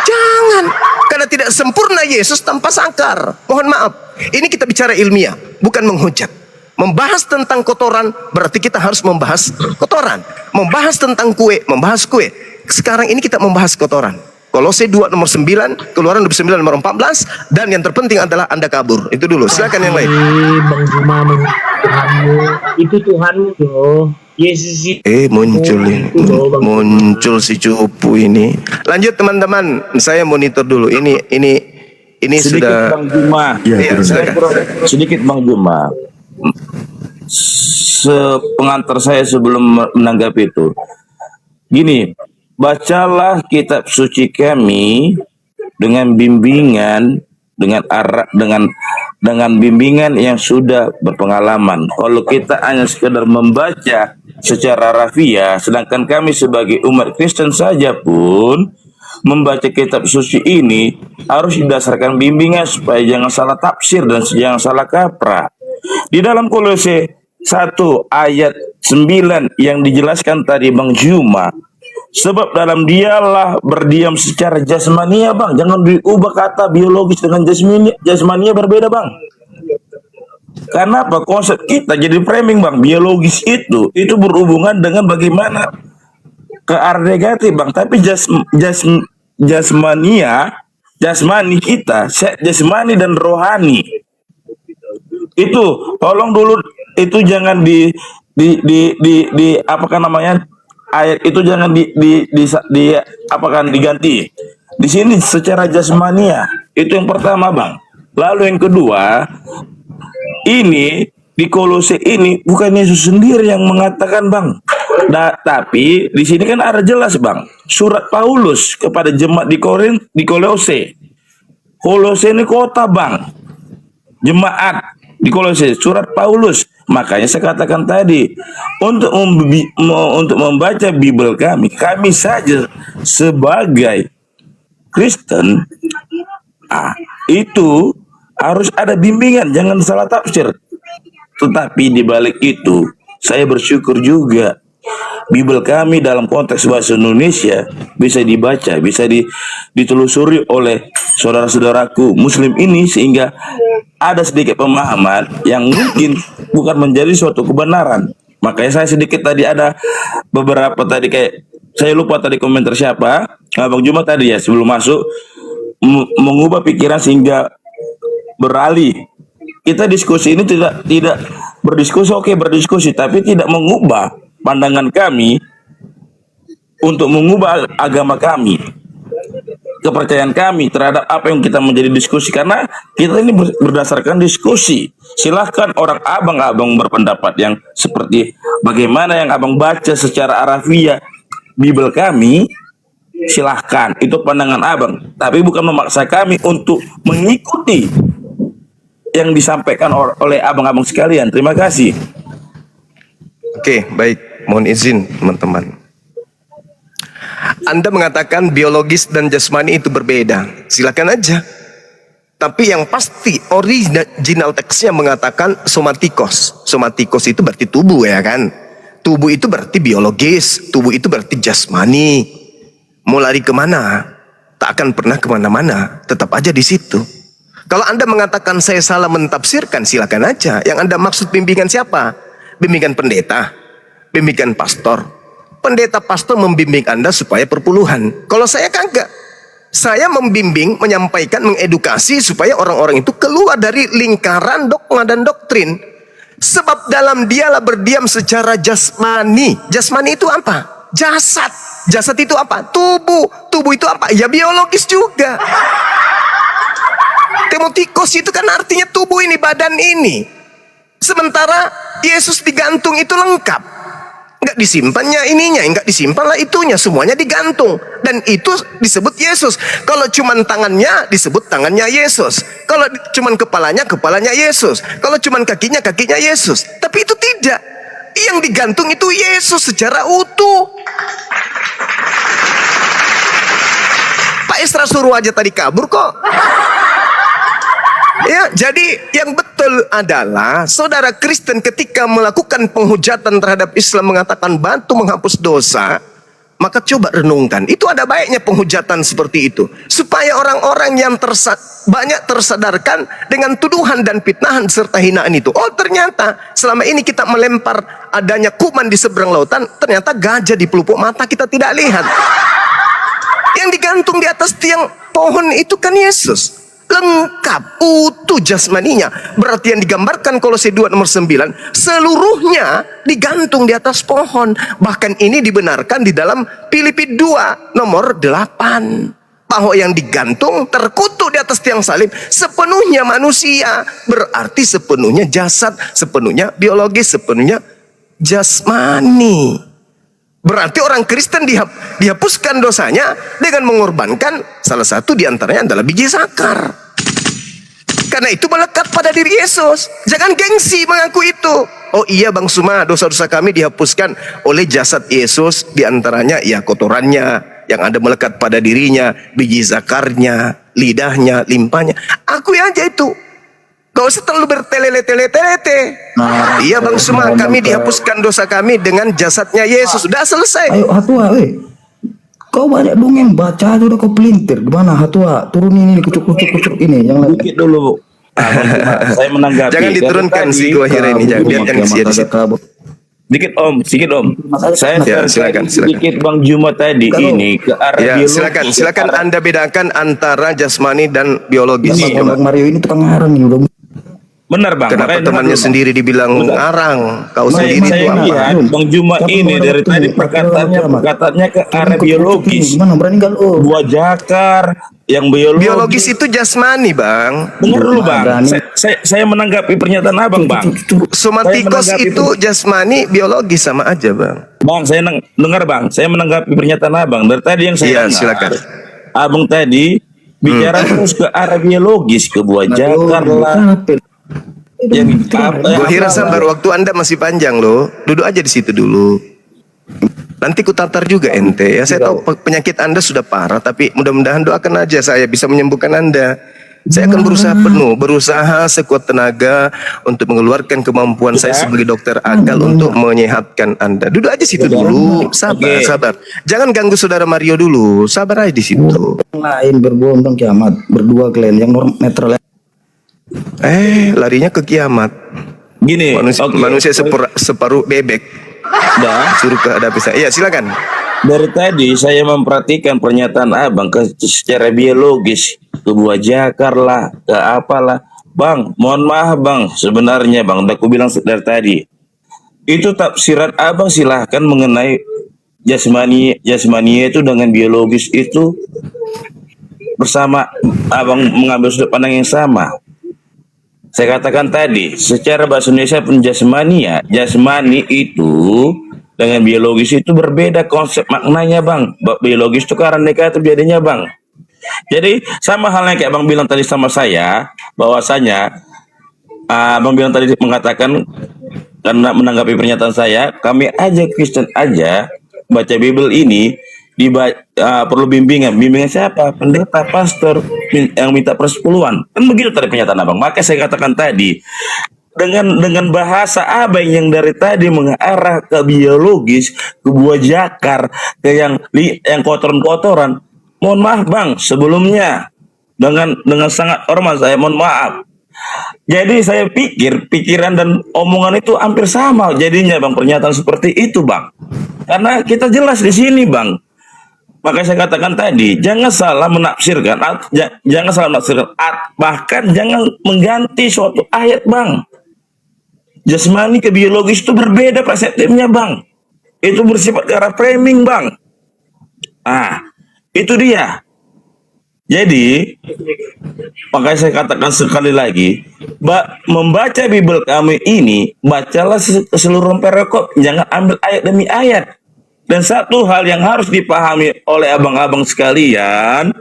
Jangan. Karena tidak sempurna Yesus tanpa sakar. Mohon maaf. Ini kita bicara ilmiah, bukan menghujat. Membahas tentang kotoran berarti kita harus membahas kotoran. Membahas tentang kue, membahas kue. Sekarang ini kita membahas kotoran. Kolose 2 nomor 9, Keluaran 29 nomor 14, dan yang terpenting adalah Anda kabur. Itu dulu, silakan yang lain. Bang Juma Tuhanmu, itu Tuhanmu loh. Yesus muncul si cupu ini. Lanjut teman-teman, saya monitor dulu. Ini sedikit sudah Bang Juma. Ya, Sedikit Bang Juma. Pengantar saya sebelum menanggapi itu. Gini, bacalah kitab suci kami dengan bimbingan, dengan bimbingan yang sudah berpengalaman. Kalau kita hanya sekedar membaca secara rafiah, sedangkan kami sebagai umat Kristen saja pun membaca kitab suci ini harus didasarkan bimbingan supaya jangan salah tafsir dan jangan salah kaprah. Di dalam Kolose 1 ayat 9 yang dijelaskan tadi Bang Juma, sebab dalam dialah berdiam secara jasmania, Bang. Jangan diubah kata biologis dengan jasmania berbeda, Bang. Karena apa? Konsep kita jadi framing, Bang. Biologis itu berhubungan dengan bagaimana ke arah negatif, Bang. Tapi jasmani kita, jasmani dan rohani. Itu tolong dulu, itu jangan di apakan namanya, ayat itu jangan diganti. Di sini secara jasmania itu yang pertama, Bang. Lalu yang kedua, ini di Kolose ini bukan Yesus sendiri yang mengatakan, Bang. Tapi di sini kan ada jelas, Bang. Surat Paulus kepada jemaat di Kolose. Kolose ini kota, Bang. Jemaat di Kolose, surat Paulus. Makanya saya katakan tadi, untuk membaca Bible kami saja sebagai Kristen, itu harus ada bimbingan, jangan salah tafsir. Tetapi di balik itu, saya bersyukur juga Bible kami dalam konteks bahasa Indonesia bisa dibaca, bisa ditelusuri oleh saudara-saudaraku Muslim ini, sehingga ada sedikit pemahaman yang mungkin bukan menjadi suatu kebenaran. Makanya saya sedikit tadi ada beberapa tadi, kayak saya lupa tadi komentar siapa, Bang Juma tadi ya, sebelum masuk, mengubah pikiran sehingga beralih. Kita diskusi ini tidak berdiskusi, oke berdiskusi, tapi tidak mengubah pandangan kami untuk mengubah agama kami, kepercayaan kami terhadap apa yang kita menjadi diskusi. Karena kita ini berdasarkan diskusi. Silahkan orang abang berpendapat yang seperti bagaimana yang abang baca secara harafiah Bible kami, silahkan, itu pandangan abang, tapi bukan memaksa kami untuk mengikuti yang disampaikan oleh abang-abang sekalian. Terima kasih. Oke, baik. Mohon izin, teman-teman. Anda mengatakan biologis dan jasmani itu berbeda. Silakan aja. Tapi yang pasti original teksnya mengatakan somatikos. Somatikos itu berarti tubuh, ya kan? Tubuh itu berarti biologis. Tubuh itu berarti jasmani. Mau lari kemana? Tak akan pernah kemana-mana. Tetap aja di situ. Kalau Anda mengatakan saya salah mentafsirkan, silakan aja. Yang Anda maksud bimbingan siapa? Bimbingan pendeta, bimbingan pastor. Pendeta pastor membimbing Anda supaya perpuluhan. Kalau saya kagak. Saya membimbing, menyampaikan, mengedukasi supaya orang-orang itu keluar dari lingkaran dogma dan doktrin. Sebab dalam dialah berdiam secara jasmani. Jasmani itu apa? Jasad. Jasad itu apa? Tubuh. Tubuh itu apa? Ya biologis juga. Timotikos itu kan artinya tubuh ini, badan ini. Sementara Yesus digantung itu lengkap. Enggak disimpannya ininya, enggak disimpanlah itunya, semuanya digantung. Dan itu disebut Yesus. Kalau cuman tangannya, disebut tangannya Yesus. Kalau cuman kepalanya, kepalanya Yesus. Kalau cuman kakinya, kakinya Yesus. Tapi itu tidak. Yang digantung itu Yesus secara utuh. Pak Isra suruh aja tadi kabur kok. Ya, jadi yang betul adalah saudara Kristen ketika melakukan penghujatan terhadap Islam, mengatakan batu menghapus dosa, maka coba renungkan. Itu ada baiknya penghujatan seperti itu, supaya orang-orang yang banyak tersadarkan dengan tuduhan dan fitnahan serta hinaan itu. Oh, ternyata selama ini kita melempar adanya kuman di seberang lautan, ternyata gajah di pelupuk mata kita tidak lihat. Yang digantung di atas tiang pohon itu kan Yesus. Lengkap, utuh jasmaninya. Berarti yang digambarkan Kolose 2 nomor 9, seluruhnya digantung di atas pohon. Bahkan ini dibenarkan di dalam Filipi 2 nomor 8, bahwa yang digantung terkutuk di atas tiang salib sepenuhnya manusia. Berarti sepenuhnya jasad, sepenuhnya biologis, sepenuhnya jasmani. Berarti orang Kristen dihapuskan dosanya dengan mengorbankan salah satu diantaranya adalah biji sakar. Karena itu melekat pada diri Yesus. Jangan gengsi mengaku itu. Oh iya Bang Suma, dosa-dosa kami dihapuskan oleh jasad Yesus. Diantaranya ya kotorannya yang ada melekat pada dirinya, biji zakarnya, lidahnya, limpahnya. Akui aja itu. Kau usah terlalu bertele-tele-tele-tele. Iya Bang Suma, kami dihapuskan dosa kami dengan jasadnya Yesus. Sudah selesai. Ayo Hatua, kau banyak dongeng baca aja udah kau pelintir. Gimana Hatua? Turunin ini kucuk ini yang lain. Dikit dulu. Saya menanggapi. Jangan diturunkan si Gohira ini, jangan biarkan dia di situ. Sedikit Om. Saya silakan. sedikit Bang Juma tadi ini ke arah biologis. Silakan Anda bedakan antara jasmani dan biologis. Bang Mario ini tukang ngarang nih udah. Benar Bang. Kenapa temannya sendiri dibilang ngarang? Kau sendiri itu saya apa? lihat Bang Juma ini dari tadi perkataannya ke arah biologis. Gimana berani kan? Buah jakar yang Biologis itu jasmani, Bang. Dengar dulu Bang. Saya menanggapi pernyataan Abang, Bang. Somatikos itu jasmani, biologis sama aja, Bang. Bang, saya dengar Bang. Saya menanggapi pernyataan Abang. Dari tadi yang saya dengar, silakan. Abang tadi bicara terus ke arah biologis, ke buah jakar lah. Gohira sabar, waktu Anda masih panjang loh. Duduk aja di situ dulu. Nanti ku tatar juga ente ya. Saya tahu penyakit Anda sudah parah, tapi mudah-mudahan doakan aja saya bisa menyembuhkan Anda. Saya akan berusaha sekuat tenaga untuk mengeluarkan kemampuan saya sebagai dokter akal untuk menyehatkan Anda. Duduk aja situ dulu. Sabar. Jangan ganggu saudara Mario dulu. Sabar aja di situ. Lain berbohong tentang kiamat. Berdua kalian yang netral. Larinya ke kiamat. Gini, manusia separuh bebek. Suruh ke hadapi saya. Iya, silakan. Dari tadi saya memperhatikan pernyataan Abang secara biologis, ke buah jakar lah, ke apalah. Bang, mohon maaf Bang, sebenarnya Bang, udah aku bilang dari tadi. Itu tafsiran Abang silahkan mengenai jasmani itu dengan biologis itu bersama Abang mengambil sudut pandang yang sama. Saya katakan tadi, secara bahasa Indonesia pun jasmani itu dengan biologis itu berbeda konsep maknanya Bang. Biologis itu karena negatif jadinya Bang. Jadi sama halnya kayak Bang bilang tadi sama saya, bahwasanya Bang bilang tadi mengatakan karena menanggapi pernyataan saya, kami aja Kristen aja baca Bible ini perlu bimbingan siapa? Pendeta, pastor yang minta persepuluhan. Kan begitu tadi pernyataan Abang. Maka saya katakan tadi dengan bahasa Abang yang dari tadi mengarah ke biologis, ke buah jakar, ke yang kotoran-kotoran. Mohon maaf Bang, sebelumnya dengan sangat hormat saya mohon maaf. Jadi saya pikiran dan omongan itu hampir sama jadinya Bang, pernyataan seperti itu Bang. Karena kita jelas di sini Bang. Maka saya katakan tadi, jangan salah menafsirkan, bahkan jangan mengganti suatu ayat Bang. Jasmani ke biologis itu berbeda persepsinya Bang. Itu bersifat ke arah framing Bang. Itu dia. Jadi, makanya saya katakan sekali lagi, membaca Bible kami ini, bacalah keseluruhan perikop, jangan ambil ayat demi ayat. Dan satu hal yang harus dipahami oleh abang-abang sekalian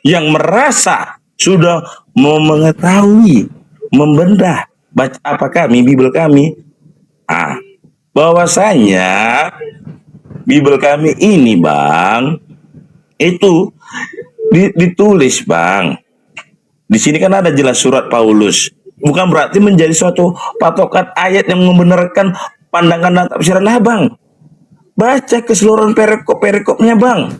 yang merasa sudah mau mengetahui, membedah baca apa kami, Bible kami, bahwasanya Bible kami ini Bang, itu ditulis Bang. Di sini kan ada jelas surat Paulus. Bukan berarti menjadi suatu patokan ayat yang membenarkan pandangan dan tafsiran Abang. Baca keseluruhan perikopnya Bang.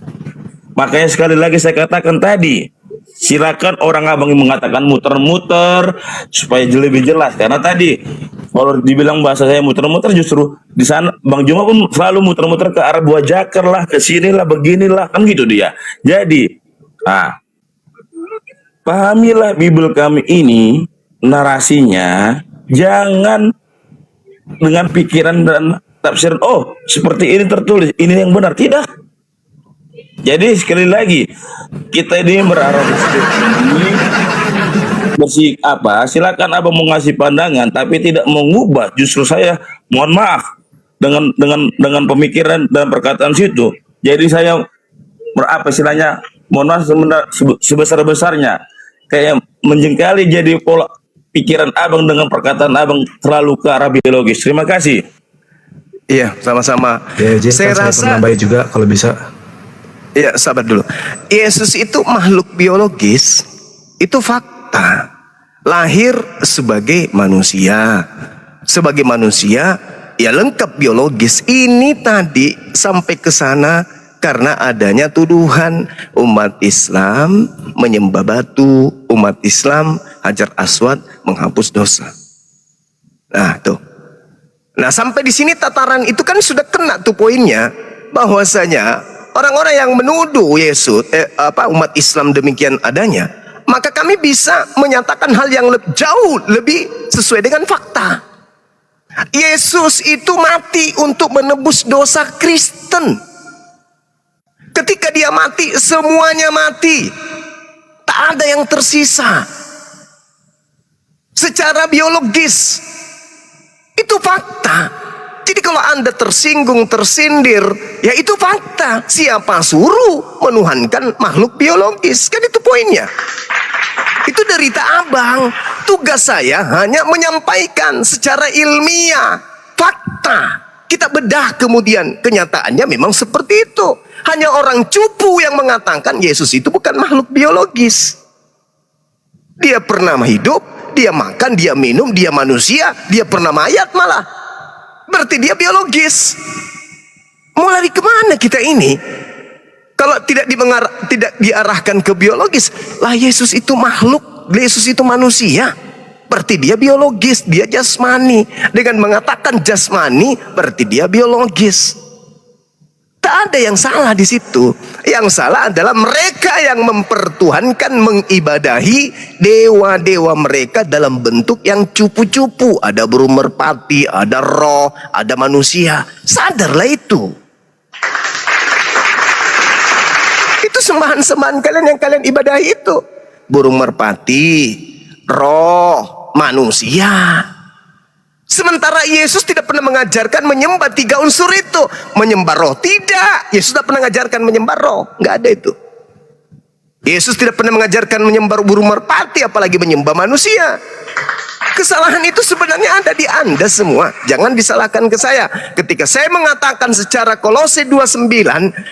Makanya sekali lagi saya katakan tadi, silakan orang Abang yang mengatakan muter-muter supaya lebih jelas. Karena tadi kalau dibilang bahasa saya muter-muter, justru di sana Bang Juma pun selalu muter-muter ke arah buah jakar lah, ke sinilah, beginilah, kan gitu dia. Jadi, pahamilah Bible kami ini narasinya, jangan dengan pikiran dan tafsir seperti ini tertulis, ini yang benar, tidak. Jadi sekali lagi kita ini berharap silakan Abang mau ngasih pandangan tapi tidak mengubah. Justru saya mohon maaf dengan pemikiran dan perkataan situ. Jadi saya istilahnya mohon maaf sebesar-besarnya kayak menjengkali jadi pola pikiran Abang dengan perkataan Abang terlalu ke arah biologis. Terima kasih. Iya, sama-sama. Saya rasa nambahin juga kalau bisa. Iya, sabar dulu. Yesus itu makhluk biologis, itu fakta. lahir sebagai manusia. Sebagai manusia, ya lengkap biologis. Ini tadi sampai ke sana karena adanya tuduhan umat Islam menyembah batu, umat Islam Hajar Aswad menghapus dosa. Nah, tuh. Nah, sampai di sini tataran itu kan sudah kena tuh poinnya, bahwasanya orang-orang yang menuduh Yesus umat Islam demikian adanya, maka kami bisa menyatakan hal yang jauh lebih sesuai dengan fakta. Yesus itu mati untuk menebus dosa Kristen. Ketika dia mati, semuanya mati. Tak ada yang tersisa. Secara biologis, itu fakta. Jadi kalau Anda tersinggung, tersindir, ya itu fakta. Siapa suruh menuhankan makhluk biologis? Kan itu poinnya. Itu derita abang. Tugas saya hanya menyampaikan secara ilmiah fakta. Kita bedah kemudian kenyataannya memang seperti itu. Hanya orang cupu yang mengatakan Yesus itu bukan makhluk biologis. Dia pernah hidup, dia makan, dia minum, dia manusia, dia pernah mayat malah. Berarti dia biologis. Mau lari kemana kita ini? Kalau tidak diarahkan ke biologis, lah Yesus itu makhluk, Yesus itu manusia. Berarti dia biologis, dia jasmani. Dengan mengatakan jasmani, berarti dia biologis. Tak ada yang salah di situ. Yang salah adalah mereka yang mempertuhankan, mengibadahi dewa-dewa mereka dalam bentuk yang cupu-cupu. Ada burung merpati, ada roh, ada manusia. Sadarlah itu. Itu sembahan-sembahan kalian yang kalian ibadahi itu. Burung merpati, roh, manusia. Sementara Yesus tidak pernah mengajarkan menyembah 3 unsur itu. Menyembah roh, tidak. Yesus tidak pernah mengajarkan menyembah roh. Nggak ada itu. Yesus tidak pernah mengajarkan menyembah burung merpati, apalagi menyembah manusia. Kesalahan itu sebenarnya ada di Anda semua. Jangan disalahkan ke saya. Ketika saya mengatakan secara Kolose 29,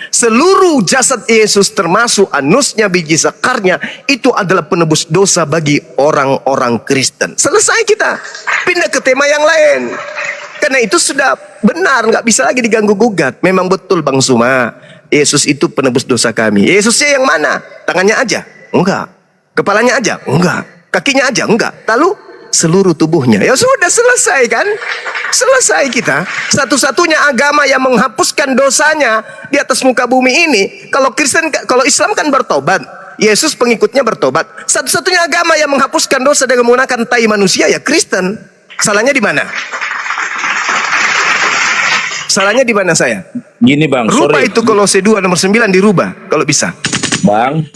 seluruh jasad Yesus termasuk anusnya, biji sekarnya, itu adalah penebus dosa bagi orang-orang Kristen. Selesai kita. Pindah ke tema yang lain. Karena itu sudah benar, nggak bisa lagi diganggu gugat. Memang betul Bang Suma, Yesus itu penebus dosa kami. Yesusnya yang mana? Tangannya aja? Enggak. Kepalanya aja? Enggak. Kakinya aja? Enggak. Lalu seluruh tubuhnya. Ya sudah, selesai kan? Selesai kita. Satu-satunya agama yang menghapuskan dosanya di atas muka bumi ini. Kalau Kristen, kalau Islam kan bertobat. Yesus pengikutnya bertobat. Satu-satunya agama yang menghapuskan dosa dengan menggunakan tai manusia ya Kristen. Salahnya di mana? Salahnya di mana saya? Gini Bang, Rubah itu Kolose 2 nomor 9 dirubah kalau bisa. Bang,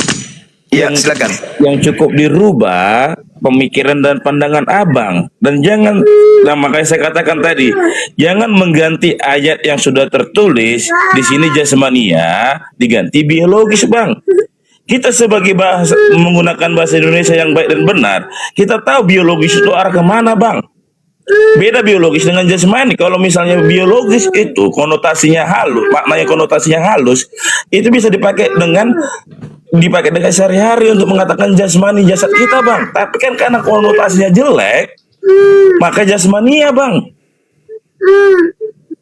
ya silakan. Yang cukup dirubah pemikiran dan pandangan abang, dan jangan, nah makanya saya katakan tadi, jangan mengganti ayat yang sudah tertulis di sini jasmania diganti biologis Bang. Kita sebagai bahasa, menggunakan bahasa Indonesia yang baik dan benar, kita tahu biologis itu arah kemana Bang. Beda biologis dengan jasmani. Kalau misalnya biologis itu konotasinya halus, maknanya konotasinya halus, itu bisa dipakai dengan sehari-hari untuk mengatakan jasmani jasad kita Bang. Tapi kan karena konotasinya jelek, maka jasmania Bang.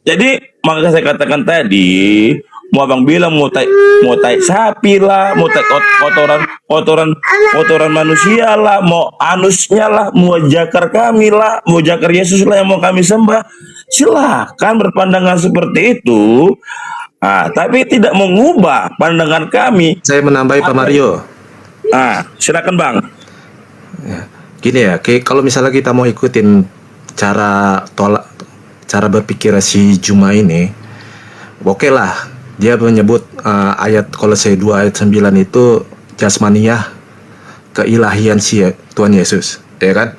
Jadi maka saya katakan tadi, mau abang bilang mau tai sapi lah, mau tai kotoran manusia lah, mau anusnya lah, mau jakar kami lah, mau jakar Yesus lah yang mau kami sembah, silahkan berpandangan seperti itu. Tapi tidak mengubah pandangan kami. Saya menambahi Pak Mario. Silakan Bang. Gini ya, kalau misalnya kita mau ikutin cara berpikir si Juma ini, oke lah. Dia menyebut ayat Kolose 2 ayat 9 itu jasmaniah keilahian si Tuhan Yesus, ya kan?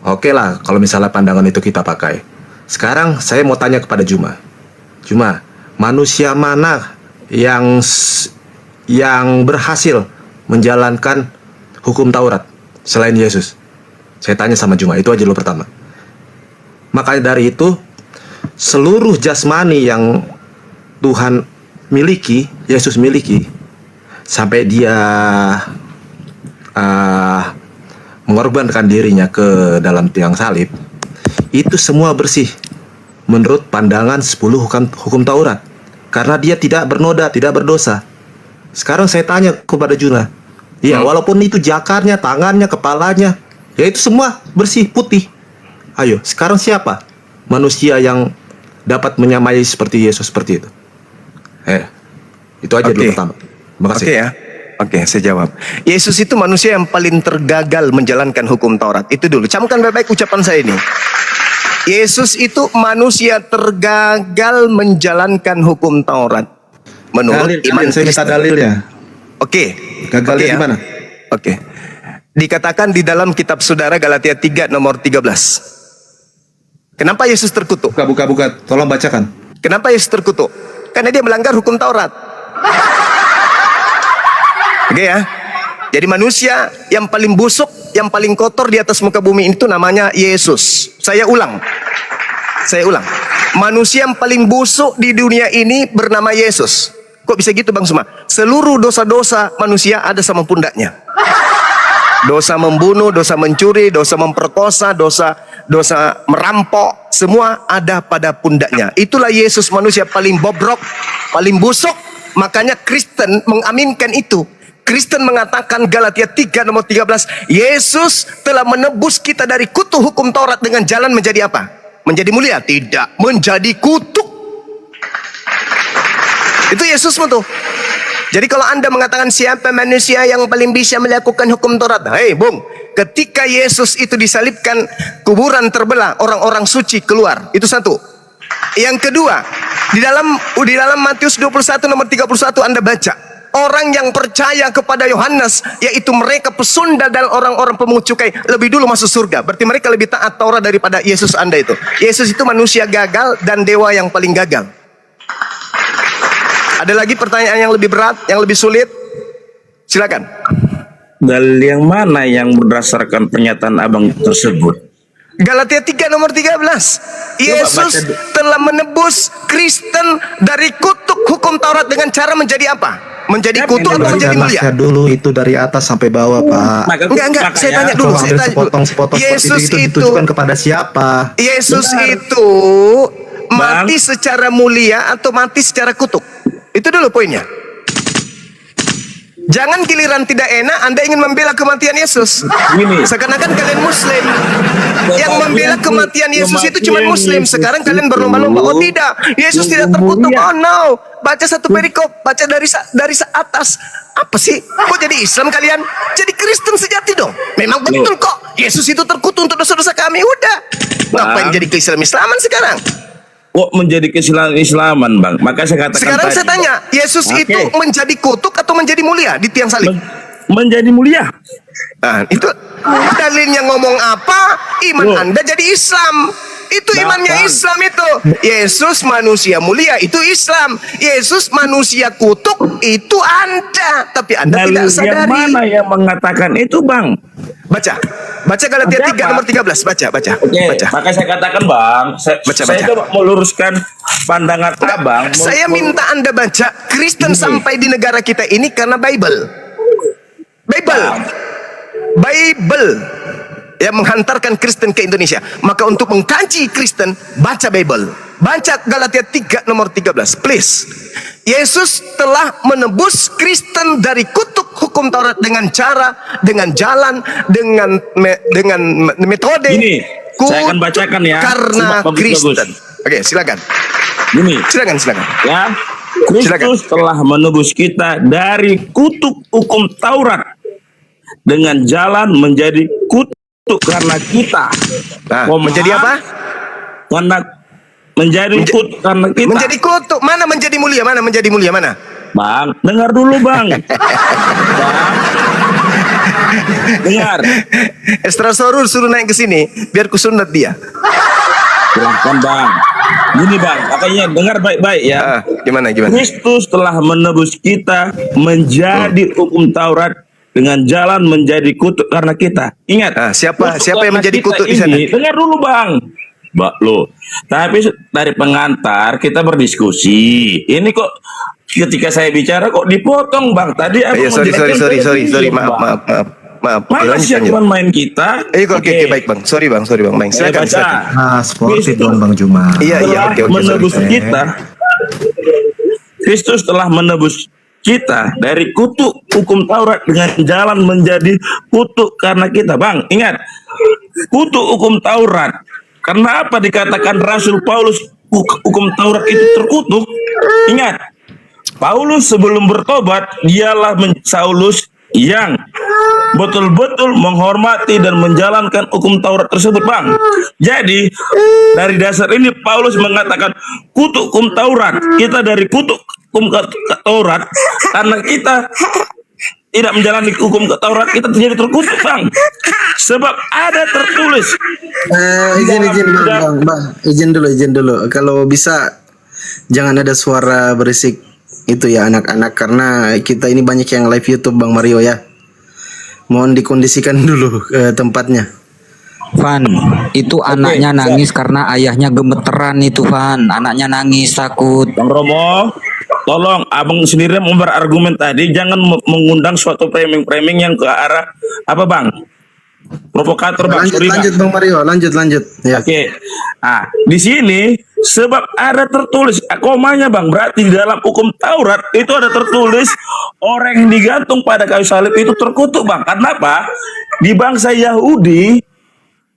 Oke lah, kalau misalnya pandangan itu kita pakai. Sekarang saya mau tanya kepada Juma, manusia mana yang berhasil menjalankan hukum Taurat selain Yesus? Saya tanya sama Juma, itu aja dulu pertama. Makanya dari itu, seluruh jasmani yang Tuhan miliki, Yesus miliki, sampai dia mengorbankan dirinya ke dalam tiang salib, itu semua bersih menurut pandangan 10 hukum Taurat, karena dia tidak bernoda, tidak berdosa. Sekarang saya tanya kepada Juna, ya walaupun itu jakarnya, tangannya, kepalanya, ya itu semua bersih, putih. Ayo, sekarang siapa manusia yang dapat menyamai seperti Yesus seperti itu? Itu aja dulu pertama. Makasih. Oke ya. Oke, saya jawab. Yesus itu manusia yang paling tergagal menjalankan hukum Taurat. Itu dulu. Camkan baik-baik ucapan saya ini. Yesus itu manusia tergagal menjalankan hukum Taurat. Menurut iman saya minta Kristen. dalilnya. Oke. Gagalnya ya. di mana? Oke. Dikatakan di dalam kitab saudara Galatia 3 nomor 13. Kenapa Yesus terkutuk? Buka. Tolong bacakan. Kenapa Yesus terkutuk? Karena dia melanggar hukum Taurat. Oke ya. Jadi manusia yang paling busuk, yang paling kotor di atas muka bumi itu namanya Yesus. Saya ulang. Manusia yang paling busuk di dunia ini bernama Yesus. Kok bisa gitu Bang Suma? Seluruh dosa-dosa manusia ada sama pundaknya. Dosa membunuh, dosa mencuri, dosa memperkosa, dosa merampok, semua ada pada pundaknya. Itulah Yesus, manusia paling bobrok, paling busuk. Makanya Kristen mengaminkan itu. Kristen mengatakan Galatia 3 nomor 13, Yesus telah menebus kita dari kutuk hukum Taurat dengan jalan menjadi apa? Menjadi mulia? Tidak, menjadi kutuk. Itu Yesusmu tuh. Jadi kalau Anda mengatakan siapa manusia yang paling bisa melakukan hukum Taurat? Hei Bung, ketika Yesus itu disalibkan, kuburan terbelah, orang-orang suci keluar. Itu satu. Yang kedua, di dalam Matius 21 nomor 31 Anda baca, orang yang percaya kepada Yohanes, yaitu mereka pesunda dan orang-orang pemungut cukai, lebih dulu masuk surga. Berarti mereka lebih taat Taurat daripada Yesus Anda itu. Yesus itu manusia gagal dan dewa yang paling gagal. Ada lagi pertanyaan yang lebih berat, yang lebih sulit? Silakan. Dalil yang mana yang berdasarkan pernyataan abang tersebut? Galatia 3 nomor 13. Yesus telah menebus Kristen dari kutuk hukum Taurat dengan cara menjadi apa? Menjadi kutuk atau menjadi mulia? Dulu itu dari atas sampai bawah, Pak. Enggak, saya tanya dulu. Sepotong-sepotong Yesus itu ditujukan kepada siapa? Yesus itu mati secara mulia atau mati secara kutuk? Itu dulu poinnya. Jangan giliran tidak enak Anda ingin membela kematian Yesus. Seakan-akan kalian Muslim. Yang membela kematian Yesus itu cuma Muslim. Sekarang kalian berlomba-lomba. Oh tidak, Yesus tidak terkutuk. Oh no. Baca satu perikop, baca dari atas. Apa sih? Kok jadi Islam kalian? Jadi Kristen sejati dong. Memang betul kok. Yesus itu terkutuk untuk dosa-dosa kami. Udah. Ngapain jadi Islam-Islaman sekarang? Kok menjadi keislaman Bang? Maka saya katakan sekarang tadi, saya tanya, Yesus itu menjadi kutuk atau menjadi mulia di tiang salib? Menjadi mulia. Nah, itu dalilnya ngomong apa? Iman Anda jadi Islam. Itu imannya Islam itu. Yesus manusia mulia, itu Islam. Yesus manusia kutuk, itu Anda. Tapi Anda tidak sadari. Yang mana yang mengatakan itu Bang? Baca Galatia 3 nomor 13. Baca. Maka saya katakan Bang, saya coba meluruskan pandangan abang. Saya minta Anda baca Kristen sampai di negara kita ini karena Bible yang menghantarkan Kristen ke Indonesia. Maka untuk mengkaji Kristen, baca Bible. Baca Galatia 3 nomor 13, please. Yesus telah menebus Kristen dari kutuk hukum Taurat dengan cara, dengan jalan, dengan metode. Ini saya akan bacakan ya. Karena Kristen. Oke, silakan. Ini. Silakan. Ya. Kristus telah menebus kita dari kutuk hukum Taurat dengan jalan menjadi kutuk karena kita. Nah, menjadi apa? Karena menjadi kutuk karena kita. Menjadi kutuk. Mana menjadi mulia? Mana menjadi mulia? Mana? Bang, dengar dulu Bang. Dengar. Estrasorur suruh naik ke sini biar kusunat dia. Silahkan Bang. Gini Bang, makanya dengar baik-baik ya. Gimana? Kristus telah menebus kita menjadi hukum Taurat dengan jalan menjadi kutuk karena kita. Ingat, siapa yang menjadi kutuk di sana? Dengar dulu Bang. Tapi dari pengantar kita berdiskusi. Ini kok ketika saya bicara kok dipotong Bang. Tadi sorry, maaf. Maaf. Mana sih yang cuma main kita? Oke, baik bang. Sorry bang. Baik, silakan. Nah, sportif dong Bang Juma. Iya, oke. Menebus sorry. kita. Kristus telah menebus kita dari kutuk hukum Taurat dengan jalan menjadi kutuk karena kita. Bang, ingat, kutuk hukum Taurat. Kenapa dikatakan Rasul Paulus hukum Taurat itu terkutuk? Ingat, Paulus sebelum bertobat, dialah Saulus yang betul-betul menghormati dan menjalankan hukum Taurat tersebut, Bang. Jadi, dari dasar ini Paulus mengatakan kutuk hukum Taurat. Kita dari kutuk hukum Taurat karena kita tidak menjalani hukum Taurat, kita terjadi terkutuk, Bang. Sebab ada tertulis. Izin dulu. Kalau bisa jangan ada suara berisik itu ya anak-anak, karena kita ini banyak yang live YouTube Bang Mario ya. Mohon dikondisikan dulu tempatnya. Van, itu anaknya nangis karena ayahnya gemeteran itu, Van. Anaknya nangis takut. Bang Romo, tolong abang sendiri berargumen tadi, jangan mengundang suatu framing yang ke arah apa, Bang? Provokator, Bang. Lanjut Bang Mario, lanjut ya. Oke. Nah, di sini sebab ada tertulis komanya, Bang, berarti di dalam hukum Taurat itu ada tertulis orang yang digantung pada kayu salib itu terkutuk, Bang. Kenapa? Di bangsa Yahudi,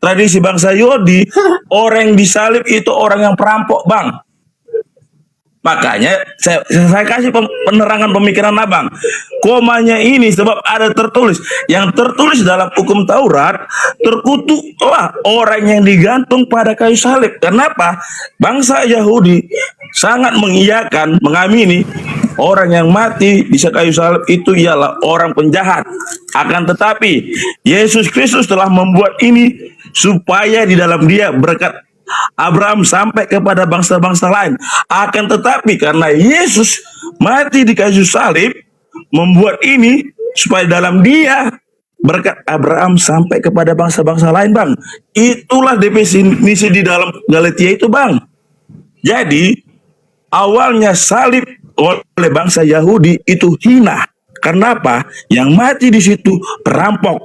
tradisi bangsa Yahudi, orang yang disalib itu orang yang perampok, Bang. Makanya saya kasih penerangan pemikiran abang. Komanya ini sebab ada tertulis. Yang tertulis dalam hukum Taurat, terkutuklah orang yang digantung pada kayu salib. Kenapa? Bangsa Yahudi sangat mengiyakan, mengamini orang yang mati di kayu salib itu ialah orang penjahat. Akan tetapi Yesus Kristus telah membuat ini supaya di dalam dia berkat Abraham sampai kepada bangsa-bangsa lain. Akan tetapi karena Yesus mati di kayu salib, membuat ini supaya dalam dia berkat Abraham sampai kepada bangsa-bangsa lain, Bang. Itulah definisi di dalam Galatia itu, Bang. Jadi awalnya salib oleh bangsa Yahudi itu hina. Kenapa? Yang mati di situ perampok,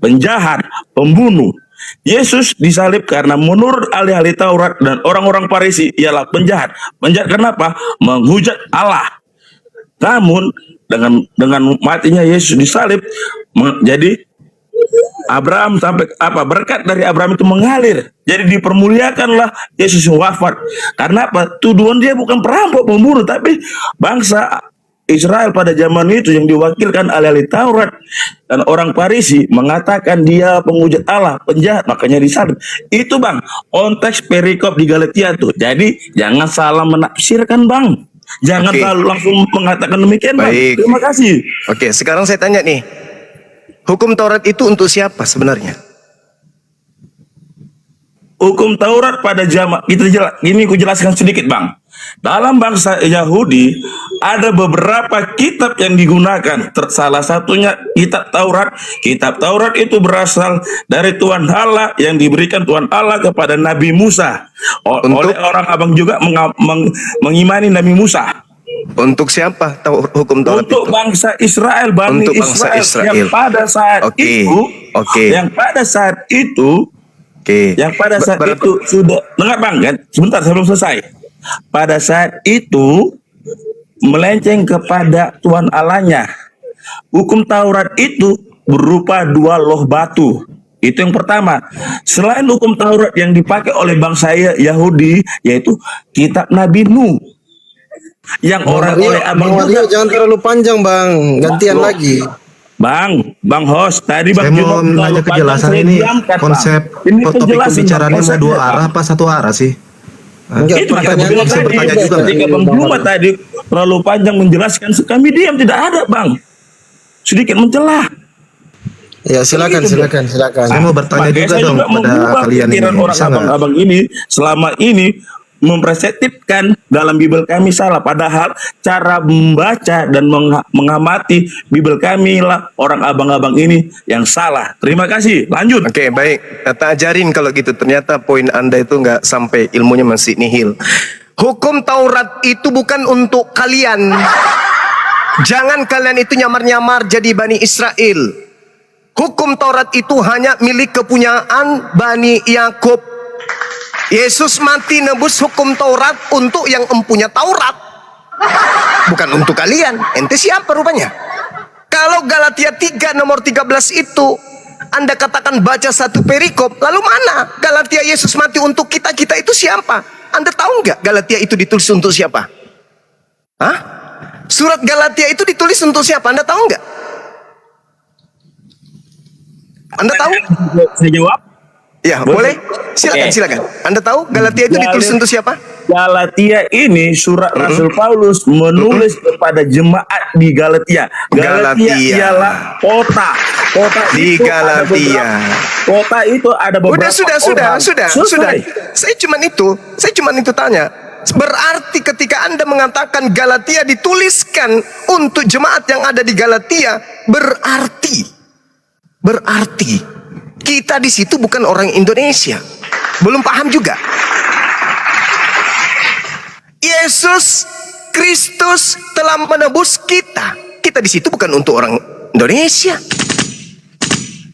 penjahat, pembunuh. Yesus disalib karena menurut ahli-ahli Taurat dan orang-orang Farisi ialah penjahat. Penjahat kenapa? Menghujat Allah. Namun dengan matinya Yesus disalib, jadi Abraham sampai berkat dari Abraham itu mengalir. Jadi dipermuliakanlah Yesus wafat. Karena apa? Tuduhan dia bukan perampok, pembunuh, tapi bangsa Israel pada zaman itu yang diwakilkan ahli Taurat dan orang Farisi mengatakan dia penghujat Allah, penjahat, makanya disalib. Itu, Bang, konteks perikop di Galatia tuh. Jadi jangan salah menafsirkan, Bang. Jangan langsung mengatakan demikian, Bang. Baik. Terima kasih. Oke, sekarang saya tanya nih. Hukum Taurat itu untuk siapa sebenarnya? Hukum Taurat pada zaman ini ku jelaskan sedikit, Bang. Dalam bangsa Yahudi ada beberapa kitab yang digunakan. Salah satunya kitab Taurat. Kitab Taurat itu berasal dari Tuhan Allah yang diberikan Tuhan Allah kepada Nabi Musa. Oleh orang abang juga mengimani Nabi Musa. Untuk siapa tahu hukum Taurat untuk itu? Bangsa Israel, Bani untuk bangsa Israel. Yang pada saat itu, yang pada saat itu sudah dengar, Bang, kan? Sebentar, saya belum selesai. Pada saat itu melenceng kepada Tuhan Allahnya. Hukum Taurat itu berupa 2 loh batu. Itu yang pertama. Selain hukum Taurat yang dipakai oleh bangsa Yahudi, yaitu kitab Nabi Nuh. Yang oleh abang juga. Jangan terlalu panjang, Bang. Gantian lagi. Bang host, tadi Bang Saya mau nanya kejelasan ini konsep topik pembicaraannya mau 2 arah apa 1 arah sih? Itu pertanyaan bisa bertanya juga ketika Bang Juma tadi terlalu panjang menjelaskan, kami diam, tidak ada, Bang. Sedikit mencelah. Ya, silakan. Saya mau bertanya juga dong pada kalian ini. Orang abang-abang ini selama ini memperseptifkan dalam Bible kami salah, padahal cara membaca dan mengamati Bible kami lah orang abang-abang ini yang salah. Terima kasih. Lanjut. Oke, baik. Tak ajarin kalau gitu. Ternyata poin Anda itu nggak sampai, ilmunya masih nihil. Hukum Taurat itu bukan untuk kalian. Jangan kalian itu nyamar-nyamar jadi Bani Israel. Hukum Taurat itu hanya milik kepunyaan Bani Yakub. Yesus mati nebus hukum Taurat untuk yang empunya Taurat, bukan untuk kalian. Ente siapa rupanya? Kalau Galatia 3 nomor 13 itu Anda katakan baca satu perikop, lalu mana Galatia Yesus mati untuk kita itu siapa? Anda tahu nggak Galatia itu ditulis untuk siapa? Hah? Surat Galatia itu ditulis untuk siapa? Anda tahu nggak? Anda tahu? Saya jawab. Ya, boleh. Silakan, silakan. Anda tahu Galatia itu ditulis untuk siapa? Galatia ini surat Rasul Paulus menulis kepada jemaat di Galatia. Galatia ialah kota. Kota di itu Galatia. Kota itu ada beberapa Sudah. Selesai. Saya cuman itu tanya. Berarti ketika Anda mengatakan Galatia dituliskan untuk jemaat yang ada di Galatia, berarti kita di situ bukan orang Indonesia. Belum paham juga. Yesus Kristus telah menebus kita. Kita di situ bukan untuk orang Indonesia.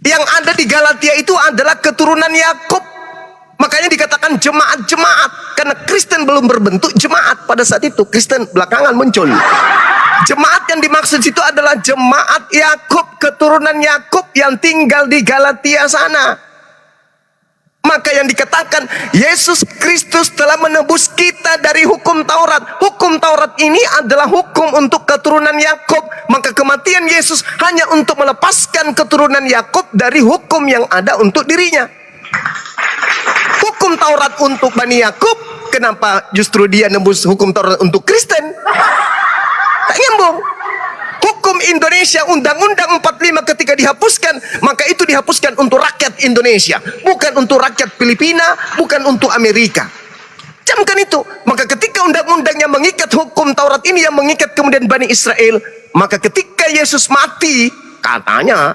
Yang ada di Galatia itu adalah keturunan Yakub. Makanya dikatakan jemaat-jemaat, karena Kristen belum berbentuk jemaat pada saat itu. Kristen belakangan muncul. Jemaat yang dimaksud itu adalah jemaat Yakub, keturunan Yakub yang tinggal di Galatia sana. Maka yang dikatakan Yesus Kristus telah menebus kita dari hukum Taurat. Hukum Taurat ini adalah hukum untuk keturunan Yakub. Maka kematian Yesus hanya untuk melepaskan keturunan Yakub dari hukum yang ada untuk dirinya. Hukum Taurat untuk Bani Yakub, kenapa justru dia nebus hukum Taurat untuk Kristen? Tak nyambung. Hukum Indonesia Undang-Undang 45 ketika dihapuskan, maka itu dihapuskan untuk rakyat Indonesia, bukan untuk rakyat Filipina, bukan untuk Amerika. Camkan itu. Maka ketika undang-undangnya mengikat hukum Taurat ini yang mengikat kemudian Bani Israel, maka ketika Yesus mati, katanya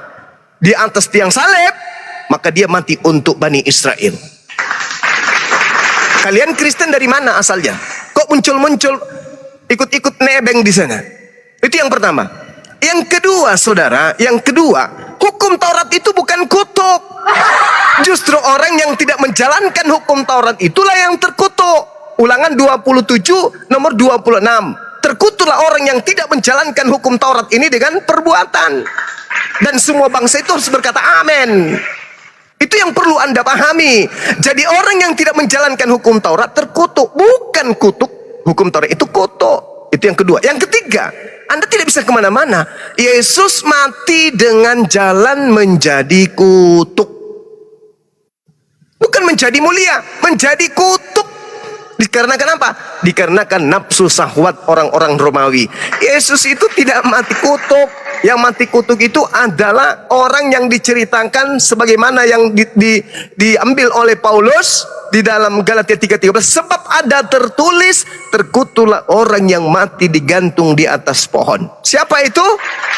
di atas tiang salib, maka dia mati untuk Bani Israel. Kalian Kristen dari mana asalnya? Kok muncul-muncul ikut-ikut nebeng di sana? Itu yang pertama. Yang kedua, saudara, hukum Taurat itu bukan kutuk. Justru orang yang tidak menjalankan hukum Taurat itulah yang terkutuk. Ulangan 27 nomor 26. Terkutuklah orang yang tidak menjalankan hukum Taurat ini dengan perbuatan. Dan semua bangsa itu harus berkata amin. Itu yang perlu Anda pahami. Jadi orang yang tidak menjalankan hukum Taurat terkutuk, bukan kutuk. Hukum Taurat itu kutuk. Itu yang kedua. Yang ketiga, Anda tidak bisa kemana-mana. Yesus mati dengan jalan menjadi kutuk, bukan menjadi mulia, menjadi kutuk. Dikarenakan apa? Dikarenakan nafsu syahwat orang-orang Romawi. Yesus itu tidak mati kutuk. Yang mati kutuk itu adalah orang yang diceritakan sebagaimana yang diambil oleh Paulus di dalam Galatia 3:13. Sebab ada tertulis, terkutuklah orang yang mati digantung di atas pohon. Siapa itu?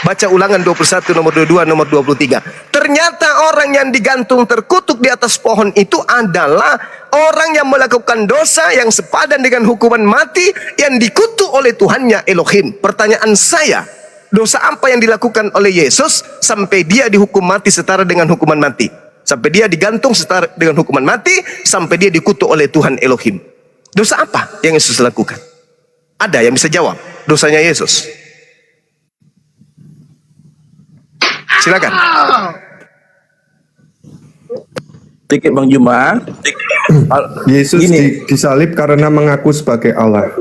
Baca Ulangan 21 nomor 22 nomor 23. Ternyata orang yang digantung terkutuk di atas pohon itu adalah orang yang melakukan dosa yang sepadan dengan hukuman mati yang dikutuk oleh Tuhannya Elohim. Pertanyaan saya, dosa apa yang dilakukan oleh Yesus sampai dia dihukum mati setara dengan hukuman mati? Sampai dia digantung setara dengan hukuman mati, sampai dia dikutuk oleh Tuhan Elohim. Dosa apa yang Yesus lakukan? Ada yang bisa jawab dosanya Yesus? Silakan. Tiket Bang Juma. Yesus disalib karena mengaku sebagai Allah.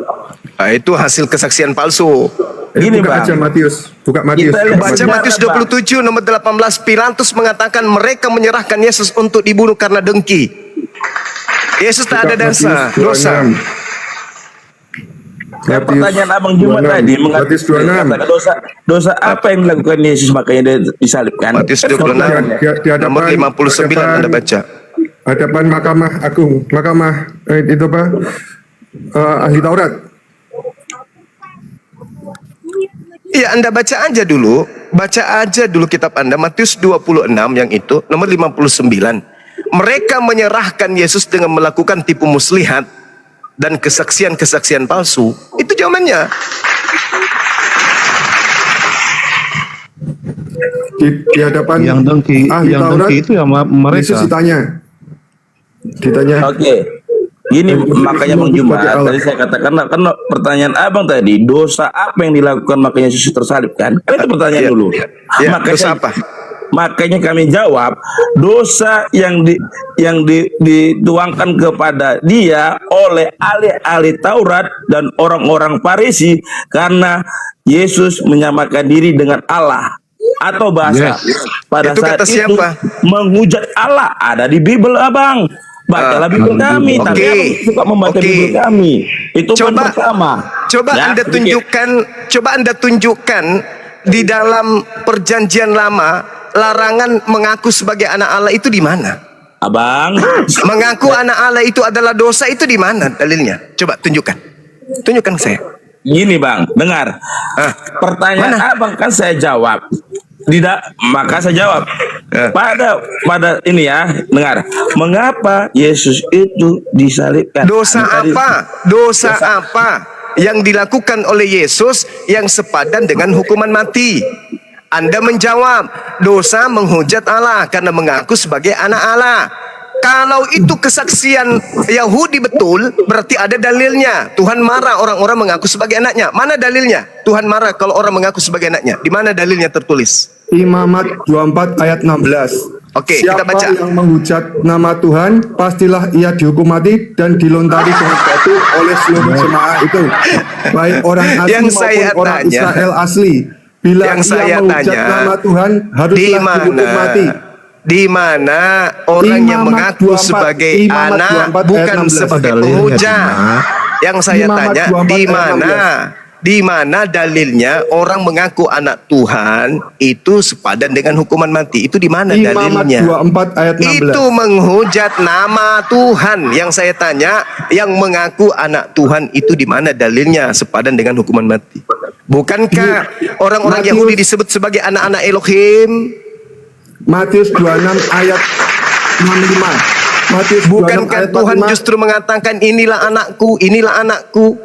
Nah, itu hasil kesaksian palsu. Ini buka aja Matius, buka Matius. Baca Matius 27 nomor 18. Pilatus mengatakan mereka menyerahkan Yesus untuk dibunuh karena dengki. Yesus tak ada dosa. Pertanyaan Abang Juma tadi mengatakan dosa apa yang dilakukan Yesus makanya dia disalibkan? Matius 26 nomor 59 Anda baca. Hadapan Mahkamah Agung, itu apa? Ahli Taurat. Iya, Anda baca aja dulu kitab Anda, Matius 26 yang itu, nomor 59. Mereka menyerahkan Yesus dengan melakukan tipu muslihat dan kesaksian-kesaksian palsu. Itu jawabannya. di hadapan Yang dengki, ahli yang Taurat, dengki itu ya mereka. Yesus ditanya. Oke. Gini makanya Bang Jumat, tadi saya katakan kan pertanyaan abang tadi, dosa apa yang dilakukan makanya Yesus tersalib kan? Kan itu pertanyaan dulu. Dosa apa? Makanya kami jawab, dosa yang dituangkan kepada dia oleh ahli-ahli Taurat dan orang-orang Farisi karena Yesus menyamakan diri dengan Allah. Atau bahasa pada itu saat kata itu siapa? menghujat Allah ada di Bible abang. Bacalah Bible kami, tapi abang suka membaca Bible kami. Itu coba pertama. Coba Ya, Anda tunjukkan di dalam perjanjian lama larangan mengaku sebagai anak Allah itu di mana? Abang, mengaku anak Allah itu adalah dosa itu di mana dalilnya? Coba tunjukkan. Tunjukkan ke saya. Gini Bang, dengar. Pertanyaan abang kan saya jawab. Tidak, maka saya jawab. Pada ini ya, dengar. Mengapa Yesus itu disalibkan? Dosa apa? Dosa apa yang dilakukan oleh Yesus yang sepadan dengan hukuman mati? Anda menjawab, dosa menghujat Allah karena mengaku sebagai anak Allah. Kalau itu kesaksian Yahudi betul, berarti ada dalilnya. Tuhan marah orang-orang mengaku sebagai anaknya. Mana dalilnya? Tuhan marah kalau orang mengaku sebagai anaknya. Di mana dalilnya tertulis? Imamat 24 ayat 16. Oke, Siapa kita baca. yang menghujat nama Tuhan, pastilah ia dihukum mati dan dilontari dengan batu oleh seluruh jemaah itu, baik orang asli Yang maupun saya orang tanya, Israel asli. Bila yang ia saya menghujat tanya, nama Tuhan, haruslah dihukum mati. Di mana orang yang mengaku sebagai anak bukan sebagai penghujat? Yang saya tanya, di mana dalilnya orang mengaku anak Tuhan itu sepadan dengan hukuman mati? Itu di mana dalilnya? Imamat 24 ayat 16. Itu menghujat nama Tuhan. Yang saya tanya, yang mengaku anak Tuhan itu di mana dalilnya sepadan dengan hukuman mati? Bukankah orang-orang Yahudi disebut sebagai anak-anak Elohim? Matius 26 ayat 65. Matius 26 Bukankah ayat Tuhan 45. justru mengatakan inilah anakku, inilah anakku?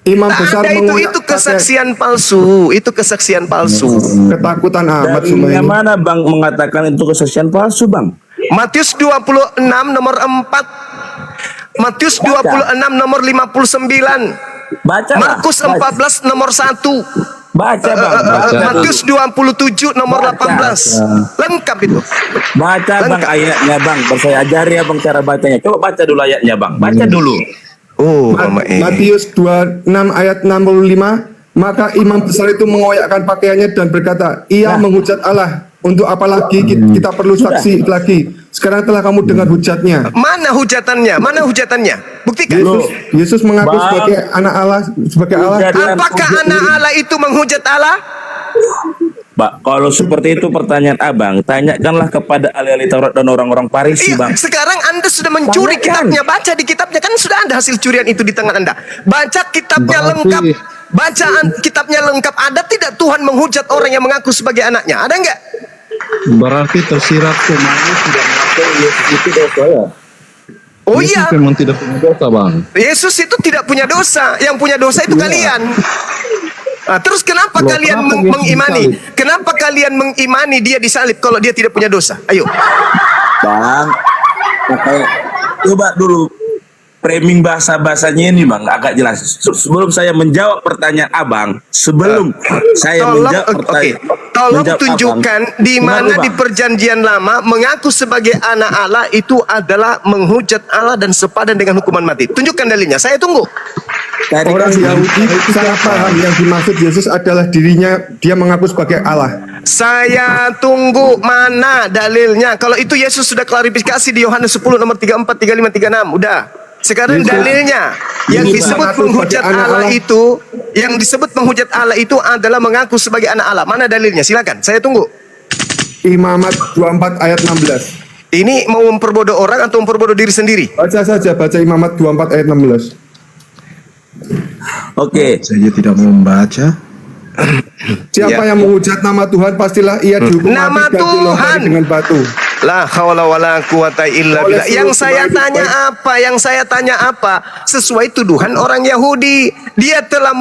Imam besar ada itu kesaksian palsu, itu kesaksian palsu. Ketakutan amat semua Yang ini. mana Bang mengatakan itu kesaksian palsu Bang? Matius 26 nomor 4. Matius 26 nomor 59. Baca. Markus 14 nomor 1. Baca Bang. Matius 27 nomor 18. Lengkap itu. Baca Bang ayatnya Bang. Saya ajari Abang cara bacanya. Coba baca dulu ayatnya Bang. Baca dulu. Oh, Matius 26 ayat 65. Maka imam besar itu mengoyakkan pakaiannya dan berkata, ia menghujat Allah. Untuk apa lagi kita perlu saksi lagi? Sekarang telah kamu dengar hujatnya. Mana hujatannya? Mana hujatannya? Buktikan. Yesus mengaku sebagai anak Allah, sebagai Allah. Apakah anak Allah itu menghujat Allah? Pak, kalau seperti itu pertanyaan abang, tanyakanlah kepada ahli-ahli Taurat dan orang-orang Farisi, Bang. Sekarang Anda sudah mencuri kitabnya. Baca di kitabnya, kan sudah ada hasil curian itu di tangan Anda. Baca kitabnya lengkap. Bacaan kitabnya lengkap. Ada tidak Tuhan menghujat orang yang mengaku sebagai anaknya? Ada enggak? Berarti tersirat kemana tidak mengaku Yesus itu dosa ya? Oh Yesus iya. memang tidak punya dosa, Bang. Yesus itu tidak punya dosa. Yang punya dosa itu kalian. Nah, terus kenapa kalian mengimani? Kenapa kalian mengimani dia disalib kalau dia tidak punya dosa? Ayo. Bang, coba dulu framing bahasa-bahasanya ini Bang agak jelas. Sebelum saya menjawab pertanyaan abang, sebelum saya menjawab pertanyaan, tolong tunjukkan di mana di perjanjian lama mengaku sebagai anak Allah itu adalah menghujat Allah dan sepadan dengan hukuman mati. Tunjukkan dalilnya. Saya tunggu. Orang Yahudi sangat paham yang dimaksud Yesus adalah dirinya, dia mengaku sebagai Allah. Saya tunggu mana dalilnya. Kalau itu Yesus sudah klarifikasi di Yohanes 10 nomor 34, 35, 36. Udah. Sekarang dalilnya yang disebut menghujat Allah itu, yang disebut menghujat Allah itu adalah mengaku sebagai anak Allah. Mana dalilnya? Silakan. Saya tunggu. Imamat 24 ayat 16. Ini mau memperbodoh orang atau memperbodoh diri sendiri? Baca saja, baca Imamat 24 ayat 16. Oke. Saya tidak mau membaca. Siapa yang menghujat nama Tuhan, pastilah ia dihukum mati dan dilempari dengan batu. La haula wala quwata illa billah. Yang saya tanya apa? Yang saya tanya apa? Sesuai tuduhan orang Yahudi. Dia telah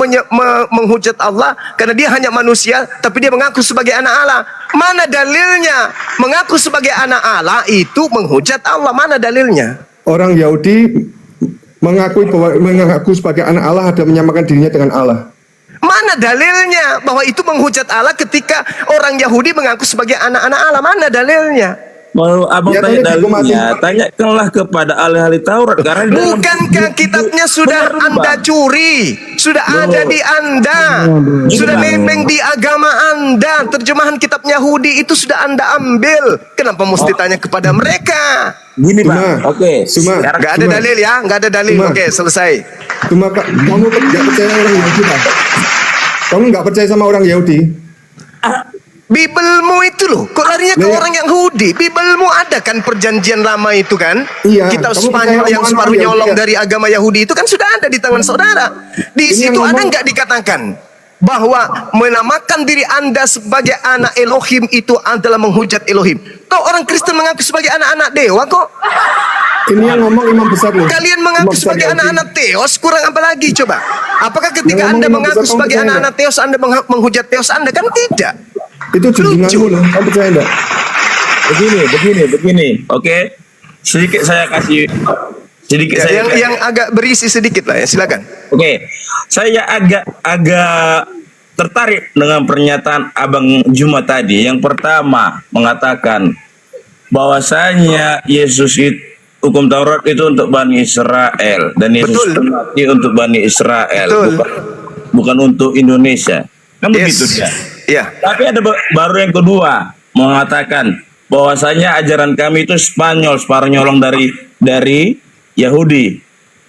menghujat Allah karena dia hanya manusia, tapi dia mengaku sebagai anak Allah. Mana dalilnya? Mengaku sebagai anak Allah itu menghujat Allah. Mana dalilnya? Orang Yahudi mengaku sebagai anak Allah dan menyamakan dirinya dengan Allah. Mana dalilnya bahwa itu menghujat Allah ketika orang Yahudi mengaku sebagai anak-anak Allah? Mana dalilnya? Mau abang tanya dalilnya, tanyakanlah kepada ahli-ahli Taurat karena bukankah kitabnya sudah Anda curi, sudah ada di Anda, sudah nempel di agama Anda, terjemahan kitab Yahudi itu sudah Anda ambil. Kenapa mesti tanya kepada mereka? Gini Bang, oke, nggak ada dalil ya, nggak ada dalil. Oke, selesai. Cuma kamu nggak percaya orang Yahudi, Pak? Kamu nggak percaya sama orang Yahudi? Bibelmu itu loh, kok larinya ke orang Yahudi? Bibelmu ada kan perjanjian lama itu kan? Iya. Kitab Spanyol yang separuh nyolong dari agama Yahudi itu kan sudah ada di tangan saudara. Di situ ada nggak dikatakan bahwa menamakan diri Anda sebagai anak Elohim itu adalah menghujat Elohim? Kok orang Kristen mengaku sebagai anak-anak dewa kok? Ini yang ngomong imam besar loh. Kalian mengaku sebagai anak-anak Theos, kurang apa lagi coba? Apakah ketika Anda mengaku sebagai anak-anak Theos, Anda menghujat Theos Anda? Kan tidak. Itu junjunganmu loh, kamu percaya enggak? Begini. Oke. Sedikit saya kasih yang agak berisi sedikit lah ya, silakan. Oke. Saya agak tertarik dengan pernyataan Abang Juma tadi. Yang pertama mengatakan bahwasanya Yesus itu hukum Taurat itu untuk Bani Israel dan Yesus mati untuk Bani Israel, bukan untuk Indonesia. Kan begitu dia. Ya. Tapi ada baru yang kedua mengatakan bahwasanya ajaran kami itu Spanyol, separuh nyolong dari Yahudi,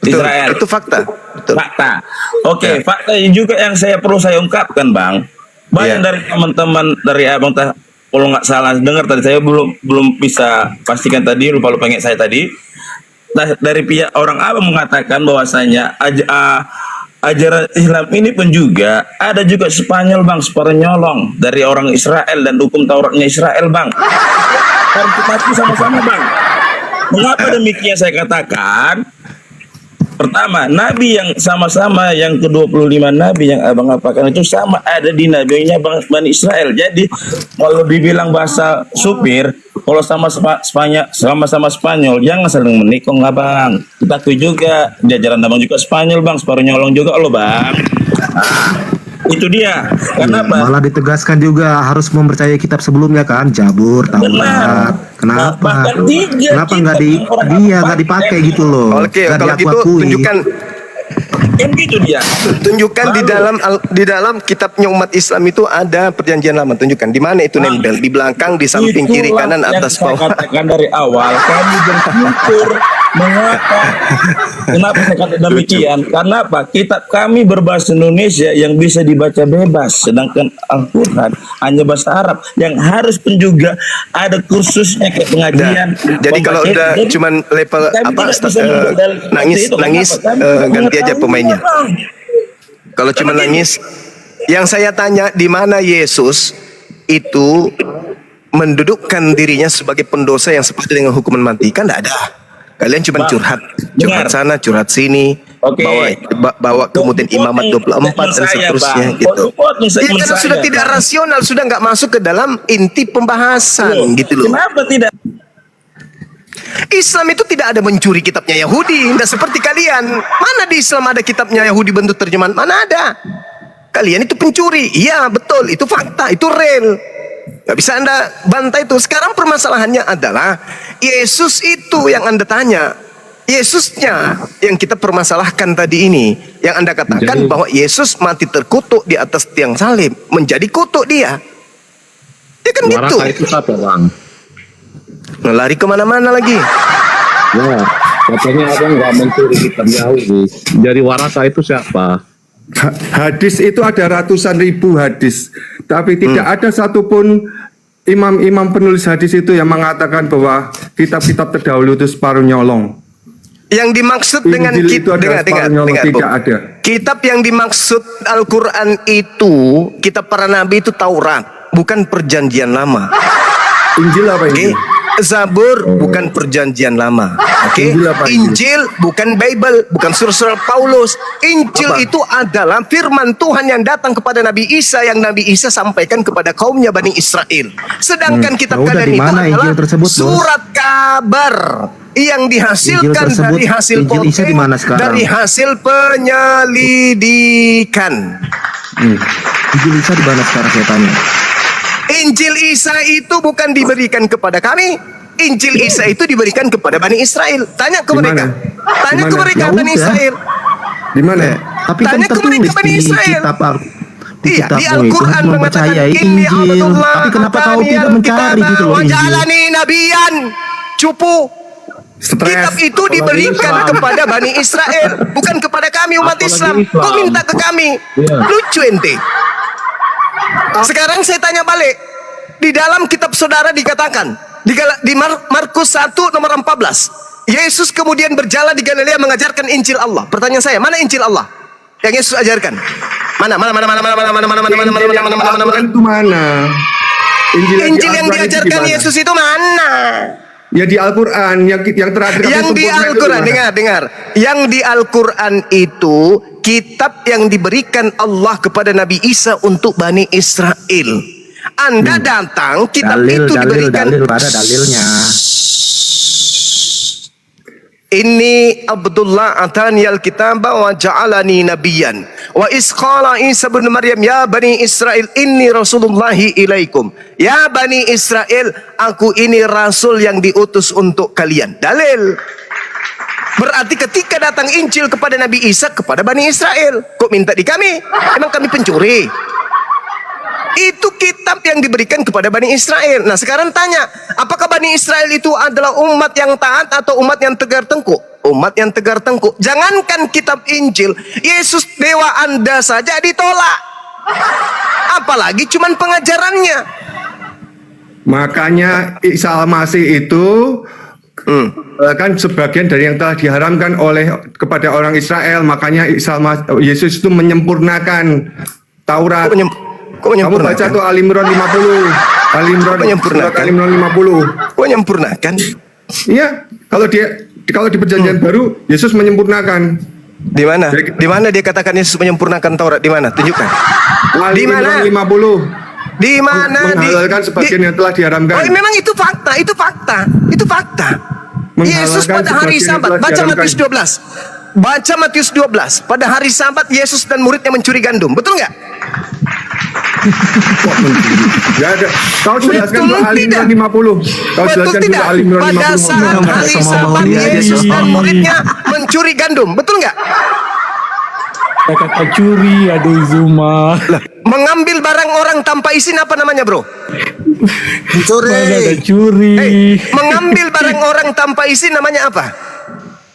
Israel. Itu fakta. Betul. Fakta. Oke, fakta ini juga yang perlu saya ungkapkan, Bang. Banyak dari teman-teman dari Abang kalau nggak salah dengar tadi, saya belum bisa pastikan tadi, lupa ingat saya tadi. Dari pihak orang Abang mengatakan bahwasanya ajaran Islam ini pun juga ada juga Spanyol, Bang, separuh nyolong dari orang Israel dan hukum Tauratnya Israel, Bang. Harus kita sama-sama, Bang. Mengapa demikian saya katakan? Pertama, nabi yang sama-sama yang ke-25 nabi yang Abang apakan itu sama ada di nabinya Bani Israel. Jadi kalau dibilang bahasa supir, kalau sama-sama Spanyol jangan saling menikung, Abang. Kita akui juga jajaran Abang juga Spanyol, Bang, separuh nyolong juga lo, Bang. Itu dia. Kenapa? Malah ditegaskan juga harus mempercayai kitab sebelumnya kan, Jabur, Taurat. Kenapa? Kenapa nggak dipakai gitu loh? Oke, kalau gitu tunjukkan. Gitu dia. Tunjukkan di dalam kitabnya umat Islam itu ada perjanjian lama. Tunjukkan di mana itu nempel, di belakang, di samping, kiri, kanan, atas, bawah. Saya katakan dari awal kami bersyukur. Kenapa saya kata demikian? Karena apa? Kitab kami berbahasa Indonesia yang bisa dibaca bebas, sedangkan Al-Quran hanya bahasa Arab yang harus pun juga ada kursusnya kayak pengajian. Jadi kalau udah cuman level nangis ganti aja pemainnya. Kalau cuma nangis, yang saya tanya di mana Yesus itu mendudukkan dirinya sebagai pendosa yang sepadan dengan hukuman mati? Kan tidak ada. Kalian cuma curhat sana, curhat sini, bawa kemudian imamat 24 dan seterusnya gitu. Ya karena sudah tidak rasional, sudah nggak masuk ke dalam inti pembahasan gitu loh. Kenapa tidak? Islam itu tidak ada mencuri kitabnya Yahudi, tidak seperti kalian. Mana di Islam ada kitabnya Yahudi bentuk terjemahan? Mana ada? Kalian itu pencuri. Iya betul, itu fakta, itu real. Gak bisa Anda bantai itu. Sekarang permasalahannya adalah Yesus itu yang Anda tanya. Yesusnya yang kita permasalahkan tadi ini. Yang Anda katakan bahwa Yesus mati terkutuk di atas tiang salib. Menjadi kutuk dia. Ya kan gitu. Warasa itu siapa, Bang? Lari kemana-mana lagi. Ya, katanya Abang nggak mencuri kitab Yahudi. Jadi Warasa itu siapa? Hadis itu ada ratusan ribu hadis, tapi tidak ada satupun imam-imam penulis hadis itu yang mengatakan bahwa kitab-kitab terdahulu itu separuh nyolong. Yang dimaksud dengan dengar, tidak ada. Kitab yang dimaksud Al-Quran itu, kitab para nabi itu Taurat, bukan perjanjian lama. Injil apa ini? Zabur bukan perjanjian lama. Oke. Injil bukan Bible, bukan surat Paulus. Injil itu adalah firman Tuhan yang datang kepada Nabi Isa, yang Nabi Isa sampaikan kepada kaumnya Bani Israel. Sedangkan kitab kalian itu adalah surat kabar yang dihasilkan dari hasil voting, dari hasil penyelidikan. Injil Isa di mana sekarang saya tanya? Injil Isa itu bukan diberikan kepada kami. Injil Isa itu diberikan kepada Bani Israel. Tanya ke mereka. Tanya ke mereka Bani Israel. Di mana? Tapi tanya ke mereka Bani Israel. Iya, di Al-Quran mengatakan Inni Abdullah. Tapi kenapa kau tidak mencari gitu loh Injil? Wajalani nabiyan. Cupu. Kitab itu diberikan kepada Bani Israel, bukan kepada kami umat Islam. Kau minta ke kami. Lucu ente. Sekarang saya tanya balik. Di dalam kitab saudara dikatakan di Markus 1 nomor 14, Yesus kemudian berjalan di Galilea mengajarkan Injil Allah. Pertanyaan saya, mana Injil Allah yang Yesus ajarkan? Mana? Injil yang diajarkan Yesus itu mana? Ya di Al-Quran yang terakhir. Yang di Al-Quran, dengar. Yang di Al-Quran itu kitab yang diberikan Allah kepada Nabi Isa untuk Bani Israel. Anda datang, kitab itu diberikan. Dalilnya. Inni Abdullah atani al-kitaba wa ja'alani nabiyan. Wa isqala Isa bin Maryam ya Bani Israel inni rasulullahi ilaikum. Ya Bani Israel, aku ini rasul yang diutus untuk kalian. Dalil. Berarti ketika datang Injil kepada Nabi Isa kepada Bani Israel, kok minta di kami? Emang kami pencuri? Itu kitab yang diberikan kepada Bani Israel. Nah sekarang tanya, apakah Bani Israel itu adalah umat yang taat atau umat yang tegar tengkuk? Umat yang tegar tengkuk. Jangankan kitab Injil, Yesus dewa Anda saja ditolak. Apalagi cuman pengajarannya. Makanya Isa Al-Masih itu kan sebagian dari yang telah diharamkan oleh kepada orang Israel. Makanya Yesus itu menyempurnakan Taurat. Kamu baca tuh Al-Imran 50. Al-Imran 50. Kok menyempurnakan? Iya, kalau di perjanjian baru Yesus menyempurnakan. Di mana? Di mana dia katakan Yesus menyempurnakan Taurat? Di mana? Tunjukkan. Di mana? 50. Di mana? Menghalalkan sebagian yang telah diharamkan. Oh, memang itu fakta, itu fakta. Itu fakta. Yesus pada hari Sabat, baca Matius 12. Baca Matius 12. Pada hari Sabat Yesus dan muridnya mencuri gandum. Betul nggak? Gak ada. Kau jelaskan dulu Al-Imran 50. Kau jelaskan dulu Al-Imran 50. Pada saat hari Sabat Yesus dan muridnya mencuri gandum. Betul nggak? Kata curi, aduh Zuma. Mengambil barang orang tanpa izin apa namanya, bro? Ada curi. Mengambil barang orang tanpa izin namanya apa?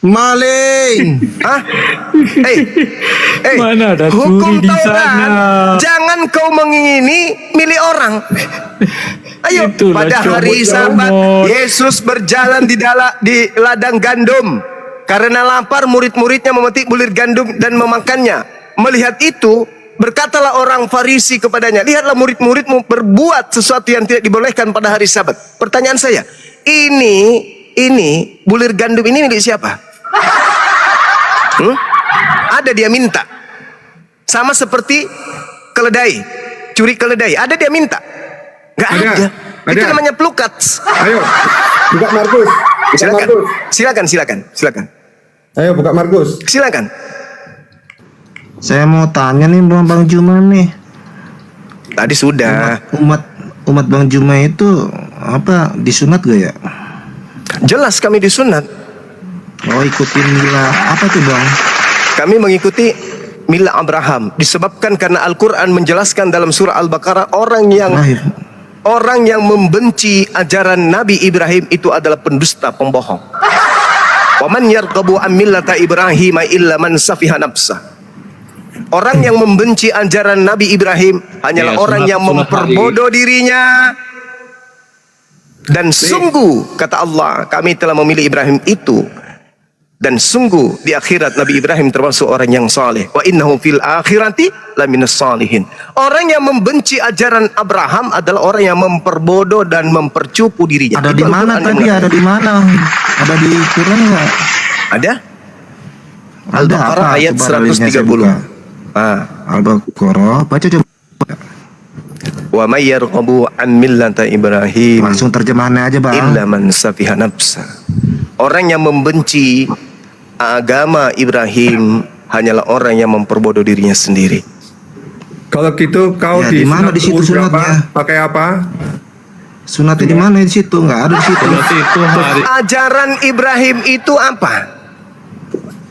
Maling. Hah? Mana ada hukum curi di Taurat. sana? Jangan kau mengingini milik orang. Ayo, Itulah pada hari Sabat Yesus berjalan di ladang gandum. Karena lapar, murid-muridnya memetik bulir gandum dan memakannya. Melihat itu, berkatalah orang Farisi kepadanya, lihatlah murid-muridmu berbuat sesuatu yang tidak dibolehkan pada hari Sabat. Pertanyaan saya, ini bulir gandum ini milik siapa? Ada dia minta. Sama seperti keledai, curi keledai. Ada dia minta? Gak ada. Itu namanya pelukat. Ayo, buka Markus. Silakan. Ayo buka Markus. Silakan. Saya mau tanya nih Bang Juma nih. Tadi sudah. Umat Bang Juma itu apa disunat gak ya? Jelas kami disunat. Oh, ikutin mila apa tuh Bang? Kami mengikuti mila Abraham. Disebabkan karena Al-Quran menjelaskan dalam surah Al-Baqarah orang yang membenci ajaran Nabi Ibrahim itu adalah pendusta, pembohong. Wa man yarghabu an millata Ibrahim illa man safiha nafsah. Orang yang membenci ajaran Nabi Ibrahim hanyalah orang yang memperbodoh dirinya. Dan sungguh kata Allah, kami telah memilih Ibrahim itu Dan sungguh di akhirat Nabi Ibrahim termasuk orang yang saleh. Wa innahu fil akhirati laminas salihin. Orang yang membenci ajaran Abraham adalah orang yang memperbodoh dan mempercupu dirinya. Ada Itu di mana Al-Quran tadi? yang Ada di mana? Ada di Quran nggak? ada? Ada Al-Baqarah apa? ayat Coba dalilnya saya 130. buka. Ah. Al-Baqarah, baca coba. Wa may yarghabu an millata Ibrahim. Langsung terjemahannya aja, Bang. Illa man safiha nafsa. Orang yang membenci agama Ibrahim hanyalah orang yang memperbodoh dirinya sendiri. Kalau gitu kau Ya, di di mana sunat di situ umur berapa? sunatnya? Pakai apa? Sunatnya di mana di situ? Nggak ada di situ. Ajaran Ibrahim itu apa?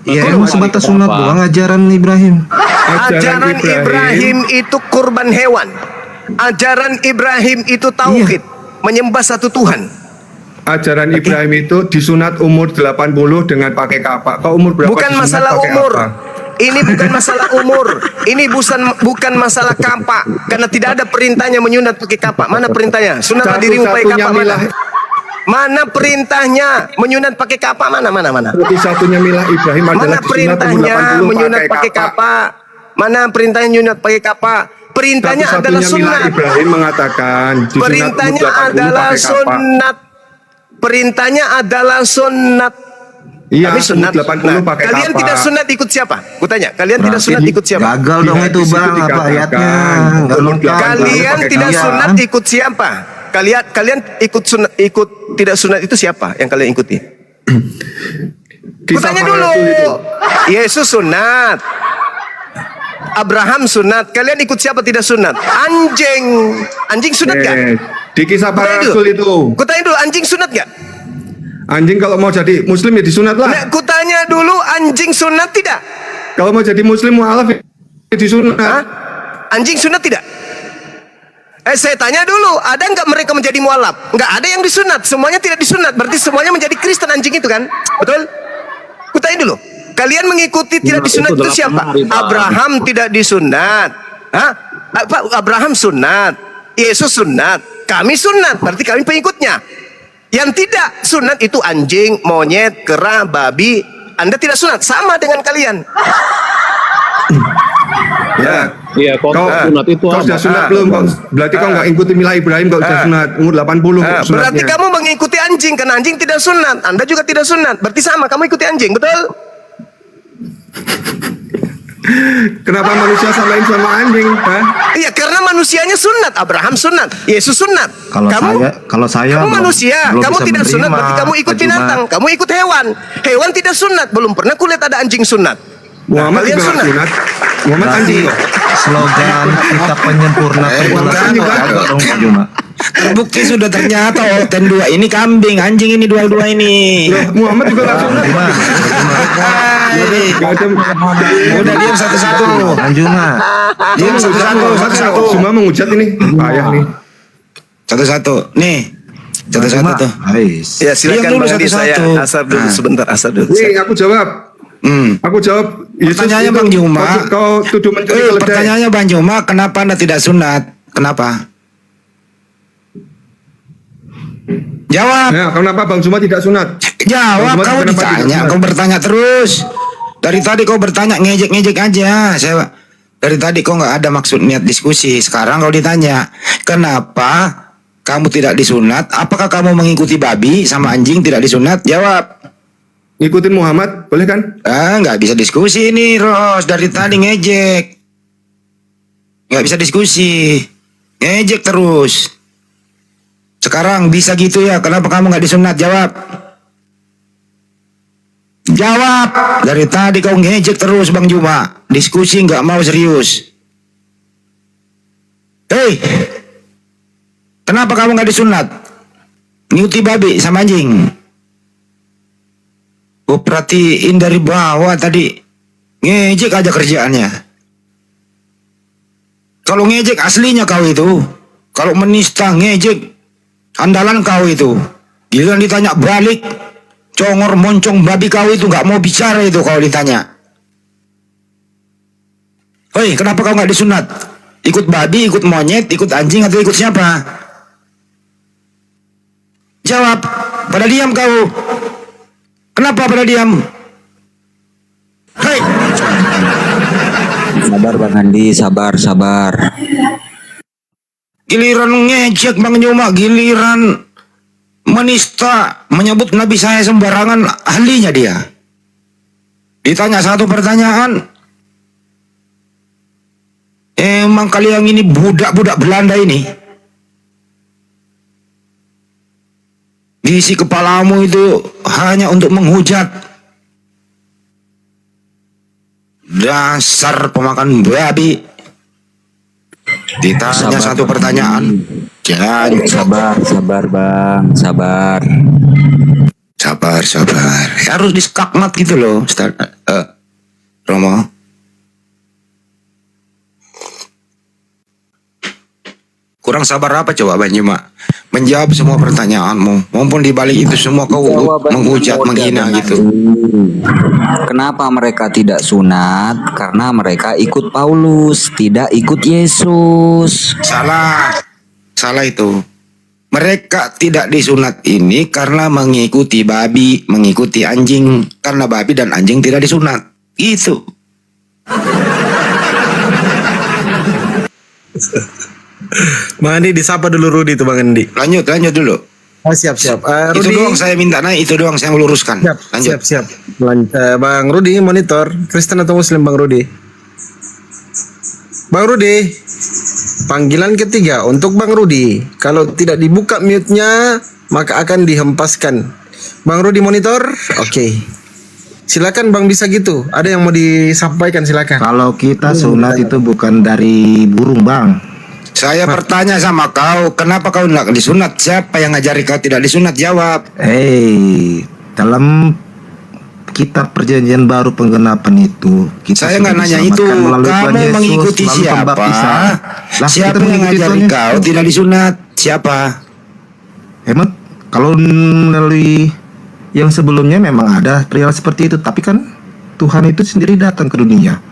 Ya, emang sebatas sunat doang ajaran Ibrahim. Ajaran Ibrahim itu kurban hewan. Ajaran Ibrahim itu tauhid, menyembah satu Tuhan. Ajaran Ibrahim itu disunat umur 80 dengan pakai kapak. Kau umur berapa? Bukan disunat masalah pakai umur. apa? Ini bukan masalah umur. Ini bukan masalah kapak. Karena tidak ada perintahnya menyunat pakai kapak. Mana perintahnya? Sunatlah dirimu pakai kapak. Mana? Mana perintahnya menyunat pakai kapak? Mana? Satu-satunya milah Ibrahim adalah Mana disunat umur perintahnya 80 menyunat pakai pakai kapak. kapak? Mana perintahnya menyunat pakai kapak? Perintahnya adalah Satu-satunya milah sunat. Ibrahim mengatakan disunat umur Perintahnya 80 adalah pakai kapak. sunat. Perintahnya adalah sunat. Iya, Tapi sunat. umur 80 pakai Kalian kapak. tidak sunat ikut siapa? Kutanya, kalian tidak sunat ikut siapa? Gagal dong itu, Bang. Apa ayatnya? Nggak lengkap. Kalian tidak Iya. sunat ikut siapa? Kalian ikut sunat, ikut tidak sunat itu siapa yang kalian ikuti? Kutanya dulu. Yesus sunat. Abraham sunat. Kalian ikut siapa tidak sunat? Anjing sunat gak? Di kisah para rasul itu. Kutanya dulu, anjing sunat gak? Anjing kalau mau jadi muslim ya disunat lah. Nah, kutanya dulu, anjing sunat tidak? Kalau mau jadi muslim mualaf ya disunat. Anjing sunat tidak? Saya tanya dulu, ada nggak mereka menjadi mualaf? Nggak ada yang disunat, semuanya tidak disunat. Berarti semuanya menjadi Kristen anjing itu kan? Betul? Kutanya dulu, kalian mengikuti tidak disunat itu siapa? Abraham tidak disunat. Hah? Abraham sunat, Yesus sunat, kami sunat. Berarti kami pengikutnya. Yang tidak sunat itu anjing, monyet, kera, babi. Anda tidak sunat, sama dengan kalian. Ya. Iya, kau sunat itu kau sudah sunat belum? Berarti kau nggak ikuti milah Ibrahim kalau sudah sunat umur 80 Berarti sunatnya. kamu mengikuti anjing karena anjing tidak sunat. Anda juga tidak sunat. Berarti sama, kamu ikuti anjing, betul? Kenapa manusia samain sama anjing? Hah? Iya, karena manusianya sunat. Abraham sunat, Yesus sunat. Kalau saya Kamu belum- manusia, belum kamu bisa tidak sunat. menerima, Berarti kamu ikut Pak binatang, Jumat. kamu ikut hewan. Hewan tidak sunat. Belum pernah kulihat ada anjing sunat. Muhammad kalian juga nggak sunat. Muhammad Berarti anjing kok. slogan kita penyempurna perbuatan agak dong Pak Juma. Terbukti sudah ternyata Oten 2 ini kambing, anjing ini dua-dua ini. Muhammad juga nggak sunat. Udah diam satu-satu. Anjuma. Diam satu-satu. Semua menghujat ini. Payah nih. Satu-satu. Nih. Satu-satu tuh. Ya, silakan Diam dulu Bang Adi, saya satu-satu. asar dulu sebentar, asar dulu. Nih, aku jawab. Aku jawab. Pertanyaannya Bang Juma. Kau tuduh mencuri keledai. Pertanyaannya Bang Juma, kenapa Anda tidak sunat? Kenapa? Jawab. Ya, kenapa Bang Juma tidak sunat? Jawab, Bang Juma kamu kenapa tidak ditanya, sunat? kau bertanya terus. Dari tadi kau bertanya ngejek-ngejek aja. Dari tadi kau nggak ada maksud niat diskusi. Sekarang kau ditanya, kenapa kamu tidak disunat? Apakah kamu mengikuti babi sama anjing tidak disunat? Jawab. Ngikutin Muhammad, boleh kan? Nggak bisa diskusi ini, Ros. Dari tadi ngejek. Nggak bisa diskusi. Ngejek terus. Sekarang bisa gitu ya, kenapa kamu nggak disunat? Jawab. Jawab. Dari tadi kau ngejek terus Bang Juma. Diskusi nggak mau serius. Hei, kenapa kamu nggak disunat? Ngikuti babi sama anjing. Gue perhatiin dari bawah tadi. Ngejek aja kerjaannya. Kalau ngejek aslinya kau itu. Kalau menista ngejek andalan kau itu. Giliran ditanya balik, congor moncong babi kau itu nggak mau bicara itu kalau ditanya. Hei, kenapa kau nggak disunat? Ikut babi, ikut monyet, ikut anjing atau ikut siapa? Jawab. Pada diam kau. Kenapa pada diam? Hei. Sabar Bang Andi, sabar. Giliran ngejek Bang Juma, giliran menista, menyebut Nabi saya sembarangan, ahlinya dia. Ditanya satu pertanyaan, emang kalian ini budak-budak Belanda ini? Diisi kepalamu itu hanya untuk menghujat. Dasar pemakan babi. Ditanya satu pertanyaan, jangan Sabar Bang, sabar. Sabar. Harus diskakmat gitu loh, Ustaz. Romo. Kurang sabar apa coba Bang Juma? Menjawab semua pertanyaanmu. Mumpun di balik itu semua kau menghujat, menghina gitu. Kenapa mereka tidak sunat? Karena mereka ikut Paulus, tidak ikut Yesus. Salah itu. Mereka tidak disunat ini karena mengikuti babi, mengikuti anjing. Karena babi dan anjing tidak disunat. Itu. Bang Andi disapa dulu Rudi tuh Bang Andi. Lanjut dulu. Oh, siap. Itu Rudi. doang saya minta, itu doang saya meluruskan. Lanjut. Siap. Bang Rudi monitor, Kristen atau Muslim Bang Rudi? Bang Rudi, panggilan ketiga untuk Bang Rudi. Kalau tidak dibuka mute-nya, maka akan dihempaskan. Bang Rudi monitor, oke. Silakan Bang, bisa gitu. Ada yang mau disampaikan, silakan. Kalau kita sunat itu bukan dari burung Bang. Saya bertanya sama kau, kenapa kau tidak disunat? Siapa yang ngajari kau tidak disunat? Jawab. Dalam kitab perjanjian baru penggenapan itu saya nggak nanya itu. Kamu mengikuti siapa? Siapa yang ngajari kau tidak disunat? Siapa? Emang kalau melalui yang sebelumnya memang ada perihal seperti itu, tapi kan Tuhan itu sendiri datang ke dunia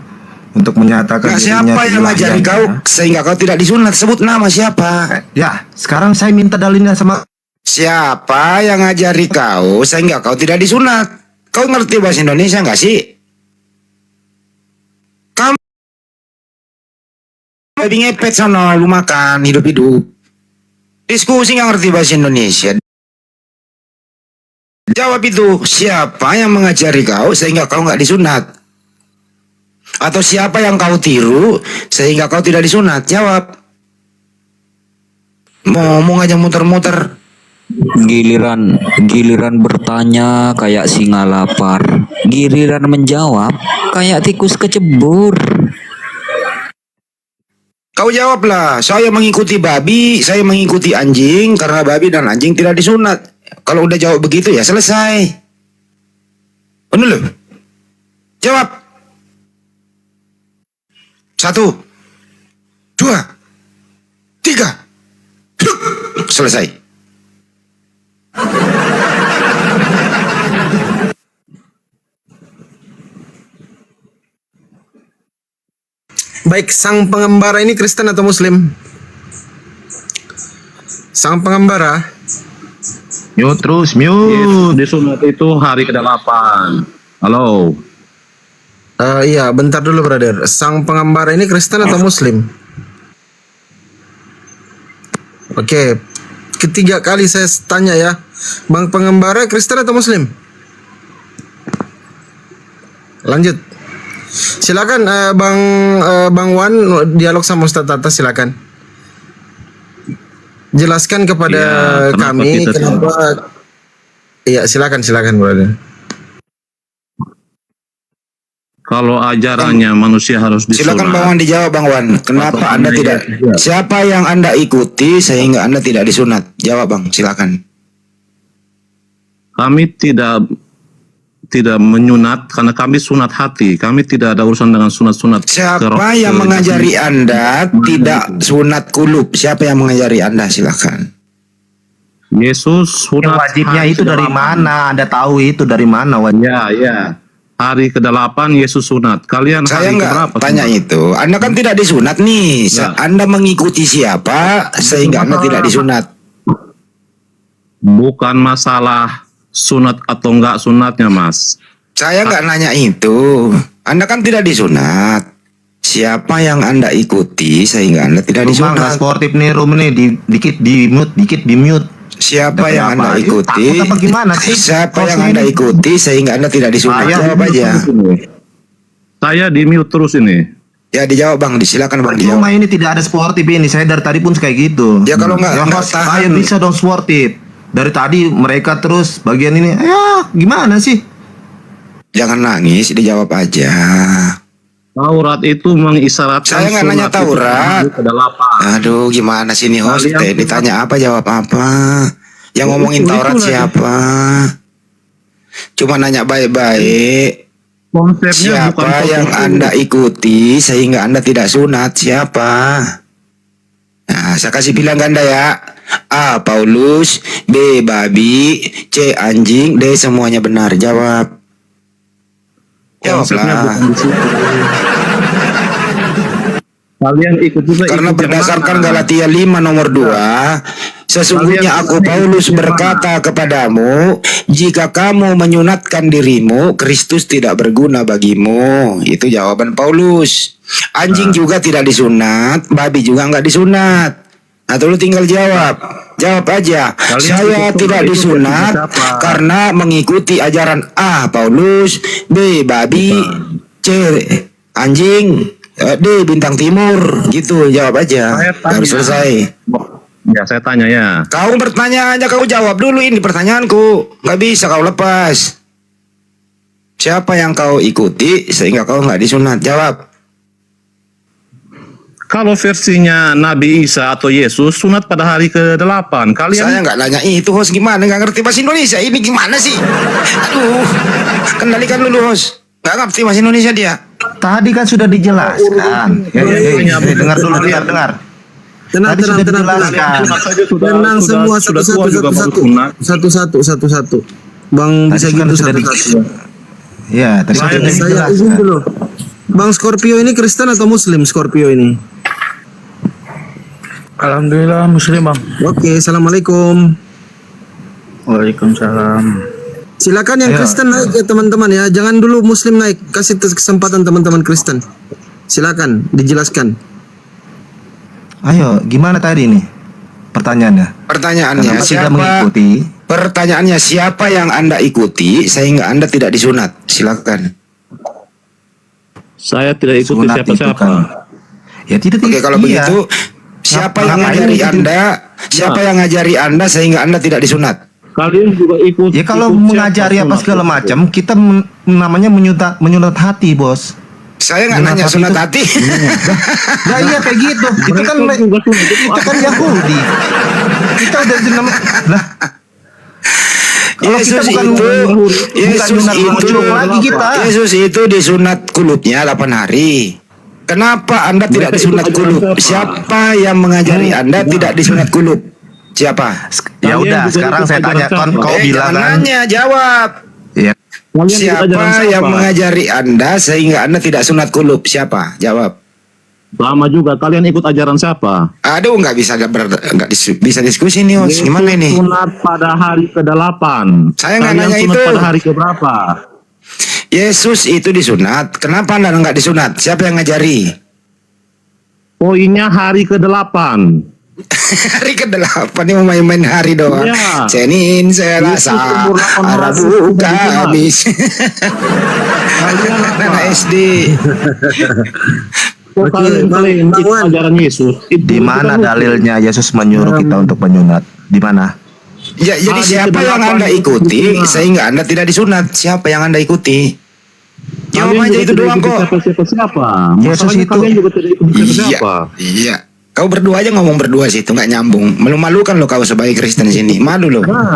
untuk menyatakan siapa yang ngajari kau sehingga kau tidak disunat? Sebut nama siapa? Ya, sekarang saya minta dalilnya sama siapa yang ngajari kau sehingga kau tidak disunat? Kau ngerti bahasa Indonesia nggak sih? Kamu babi ngepet sana, lu makan hidup-hidup. Diskusi nggak ngerti bahasa Indonesia. Jawab itu, siapa yang mengajari kau sehingga kau nggak disunat? Atau siapa yang kau tiru sehingga kau tidak disunat? Jawab. Ngomong aja muter-muter. Giliran bertanya kayak singa lapar. Giliran menjawab kayak tikus kecebur. Kau jawablah, saya mengikuti babi, saya mengikuti anjing karena babi dan anjing tidak disunat. Kalau udah jawab begitu ya selesai. Bener loh. Jawab. 1, 2, 3. Selesai. Baik, sang pengembara ini Kristen atau Muslim? Sang pengembara. Mute terus, mute. Disunat itu hari ke-8. Halo. Iya, bentar dulu brother. Sang pengembara ini Kristen atau Muslim? Oke, ketiga kali saya tanya ya. Bang pengembara Kristen atau Muslim? Lanjut. Silakan Bang Wan dialog sama Ustaz Tata, silakan. Jelaskan kepada kami kenapa. Iya, silakan brother. Kalau ajarannya manusia harus disunat. Silakan Bang Wan dijawab Bang Wan. Kenapa Anda tidak? Siapa yang Anda ikuti sehingga Anda tidak disunat? Jawab Bang, silakan. Kami tidak menyunat karena kami sunat hati. Kami tidak ada urusan dengan sunat-sunat. Siapa yang mengajari Anda tidak sunat kulub? Siapa yang mengajari Anda? Silakan. Yesus sunat. Wajibnya itu dari mana? Anda tahu itu dari mana? Ya. Hari ke-8 Yesus sunat. Kalian saya hari nggak tanya itu. Anda kan tidak disunat nih. Anda mengikuti siapa sehingga Anda tidak disunat? Bukan masalah sunat atau enggak sunatnya, Mas. Saya nggak nanya itu. Anda kan tidak disunat. Siapa yang Anda ikuti sehingga Anda tidak Rumah nggak disunat? sportif nih Rum nih, dikit di mute. Siapa Dapat yang apa? Anda ikuti? Takut apa gimana sih? Siapa yang Hostnya Anda ini? ikuti sehingga Anda tidak disunat? Jawab aja. Saya di mute terus ini. Ya dijawab Bang, silakan Bang dijawab. Cuma ini tidak ada sportif ini. Saya dari tadi pun kayak gitu. Ya kalau nggak host, tahan. ayo bisa dong sportif. Dari tadi mereka terus bagian ini. Ya gimana sih? Jangan nangis, dijawab aja. Taurat itu mengisyaratkan. Saya nggak nanya sunat itu Taurat. ke-8. Aduh, gimana sih nih host? Ditanya apa jawab apa? Yang ngomongin Taurat siapa? Cuma nanya baik-baik. Konsepnya bukan Siapa yang seperti itu. Anda ikuti sehingga Anda tidak sunat? Siapa? Nah, saya kasih pilihan ganda ya. A. Paulus, B. Babi, C. Anjing, D. Semuanya benar. Jawab. Konsepnya Jawablah. bukan di situ. Kalian ikut juga. Karena ikut yang berdasarkan mana? Galatia 5 nomor 2, sesungguhnya aku Paulus berkata kepadamu, jika kamu menyunatkan dirimu, Kristus tidak berguna bagimu. Itu jawaban Paulus. Anjing juga tidak disunat, babi juga nggak disunat. Atau lu tinggal jawab. Jawab aja. Saya tidak disunat karena mengikuti ajaran A. Paulus, B. Babi, C. Anjing, D. Bintang Timur. Gitu, jawab aja. Harus selesai. Ya saya tanya ya. Kau bertanya aja, kau jawab dulu ini pertanyaanku. Nggak bisa kau lepas. Siapa yang kau ikuti sehingga kau nggak disunat? Jawab. Kalau versinya Nabi Isa atau Yesus sunat pada hari ke-8. Kalian Saya nggak nanya itu host, gimana? Nggak ngerti bahasa Indonesia. Ini gimana sih? Aduh, kendalikan dulu host. Nggak ngerti bahasa Indonesia dia. Tadi kan sudah dijelaskan. Dengar dulu, dengar. Tenang, Tadi sudah tenang. dijelaskan. Tenang semua, satu-satu. Bang bisa gitu satu-satu. Ya, tadi sudah Saya dijelaskan. izin dulu. Bang Scorpio ini Kristen atau Muslim Scorpio ini? Alhamdulillah Muslim Bang. Oke, assalamualaikum. Waalaikumsalam. Silakan yang Ya. Kristen naik ya teman-teman ya. Jangan dulu Muslim naik. Kasih kesempatan teman-teman Kristen. Silakan dijelaskan. Ayo, gimana tadi nih? Pertanyaannya. Pertanyaannya Kenapa tidak siapa? mengikuti? Pertanyaannya siapa yang Anda ikuti sehingga Anda tidak disunat? Silakan. saya tidak ikuti Sunat itu siapa-siapa. kan. Ya tidak. Oke, kalau iya. begitu siapa yang Ngapain ngajari gitu? Anda? Siapa yang ngajari Anda sehingga Anda tidak disunat? Kalian juga ikut. Ya kalau ikut mengajari siapa apa sunat segala itu? macam, kita namanya menyunat hati, Bos. Saya nggak nanya sunat hati. Nah iya kayak gitu. Itu kan Yahudi. Kita udah lah. Kalau kita Yesus bukan Yesus nyunat itu lagi kita. Yesus itu disunat kulupnya 8 hari. Kenapa Anda tidak disunat kulub? Siapa yang mengajari Anda tidak disunat kulub? Siapa? Ya udah, sekarang saya tanya kan kau bilang jangan kan. nanya, jawab. Ya. Siapa yang mengajari Anda sehingga Anda tidak sunat kulub? Siapa? Jawab. Lama juga. Kalian ikut ajaran siapa? Aduh, nggak bisa bisa diskusi nih, Os. Gimana ini? Sunat pada hari ke-8. Saya nggak Kalian nanya sunat itu. pada hari ke-berapa? Yesus itu disunat. Kenapa Anda nggak disunat? Siapa yang ngajari? Poinnya hari ke-8. Hari ke-8 ini mau main-main hari doang. Iya. Senin, Selasa, Rabu, Kamis. Anak SD. Kok kalian ikut ajaran Yesus? Di mana dalilnya Yesus menyuruh kita untuk menyunat? Di mana? Ya, jadi siapa yang Anda ikuti sehingga Anda tidak disunat? Siapa yang Anda ikuti? Jawab aja itu doang kok. Siapa? Yesus Masalahnya itu. kalian juga tidak ikut siapa? Iya. Kau berdua aja ngomong berdua sih itu nggak nyambung. Malu-malukan lo kau sebagai Kristen sini. Malu lo.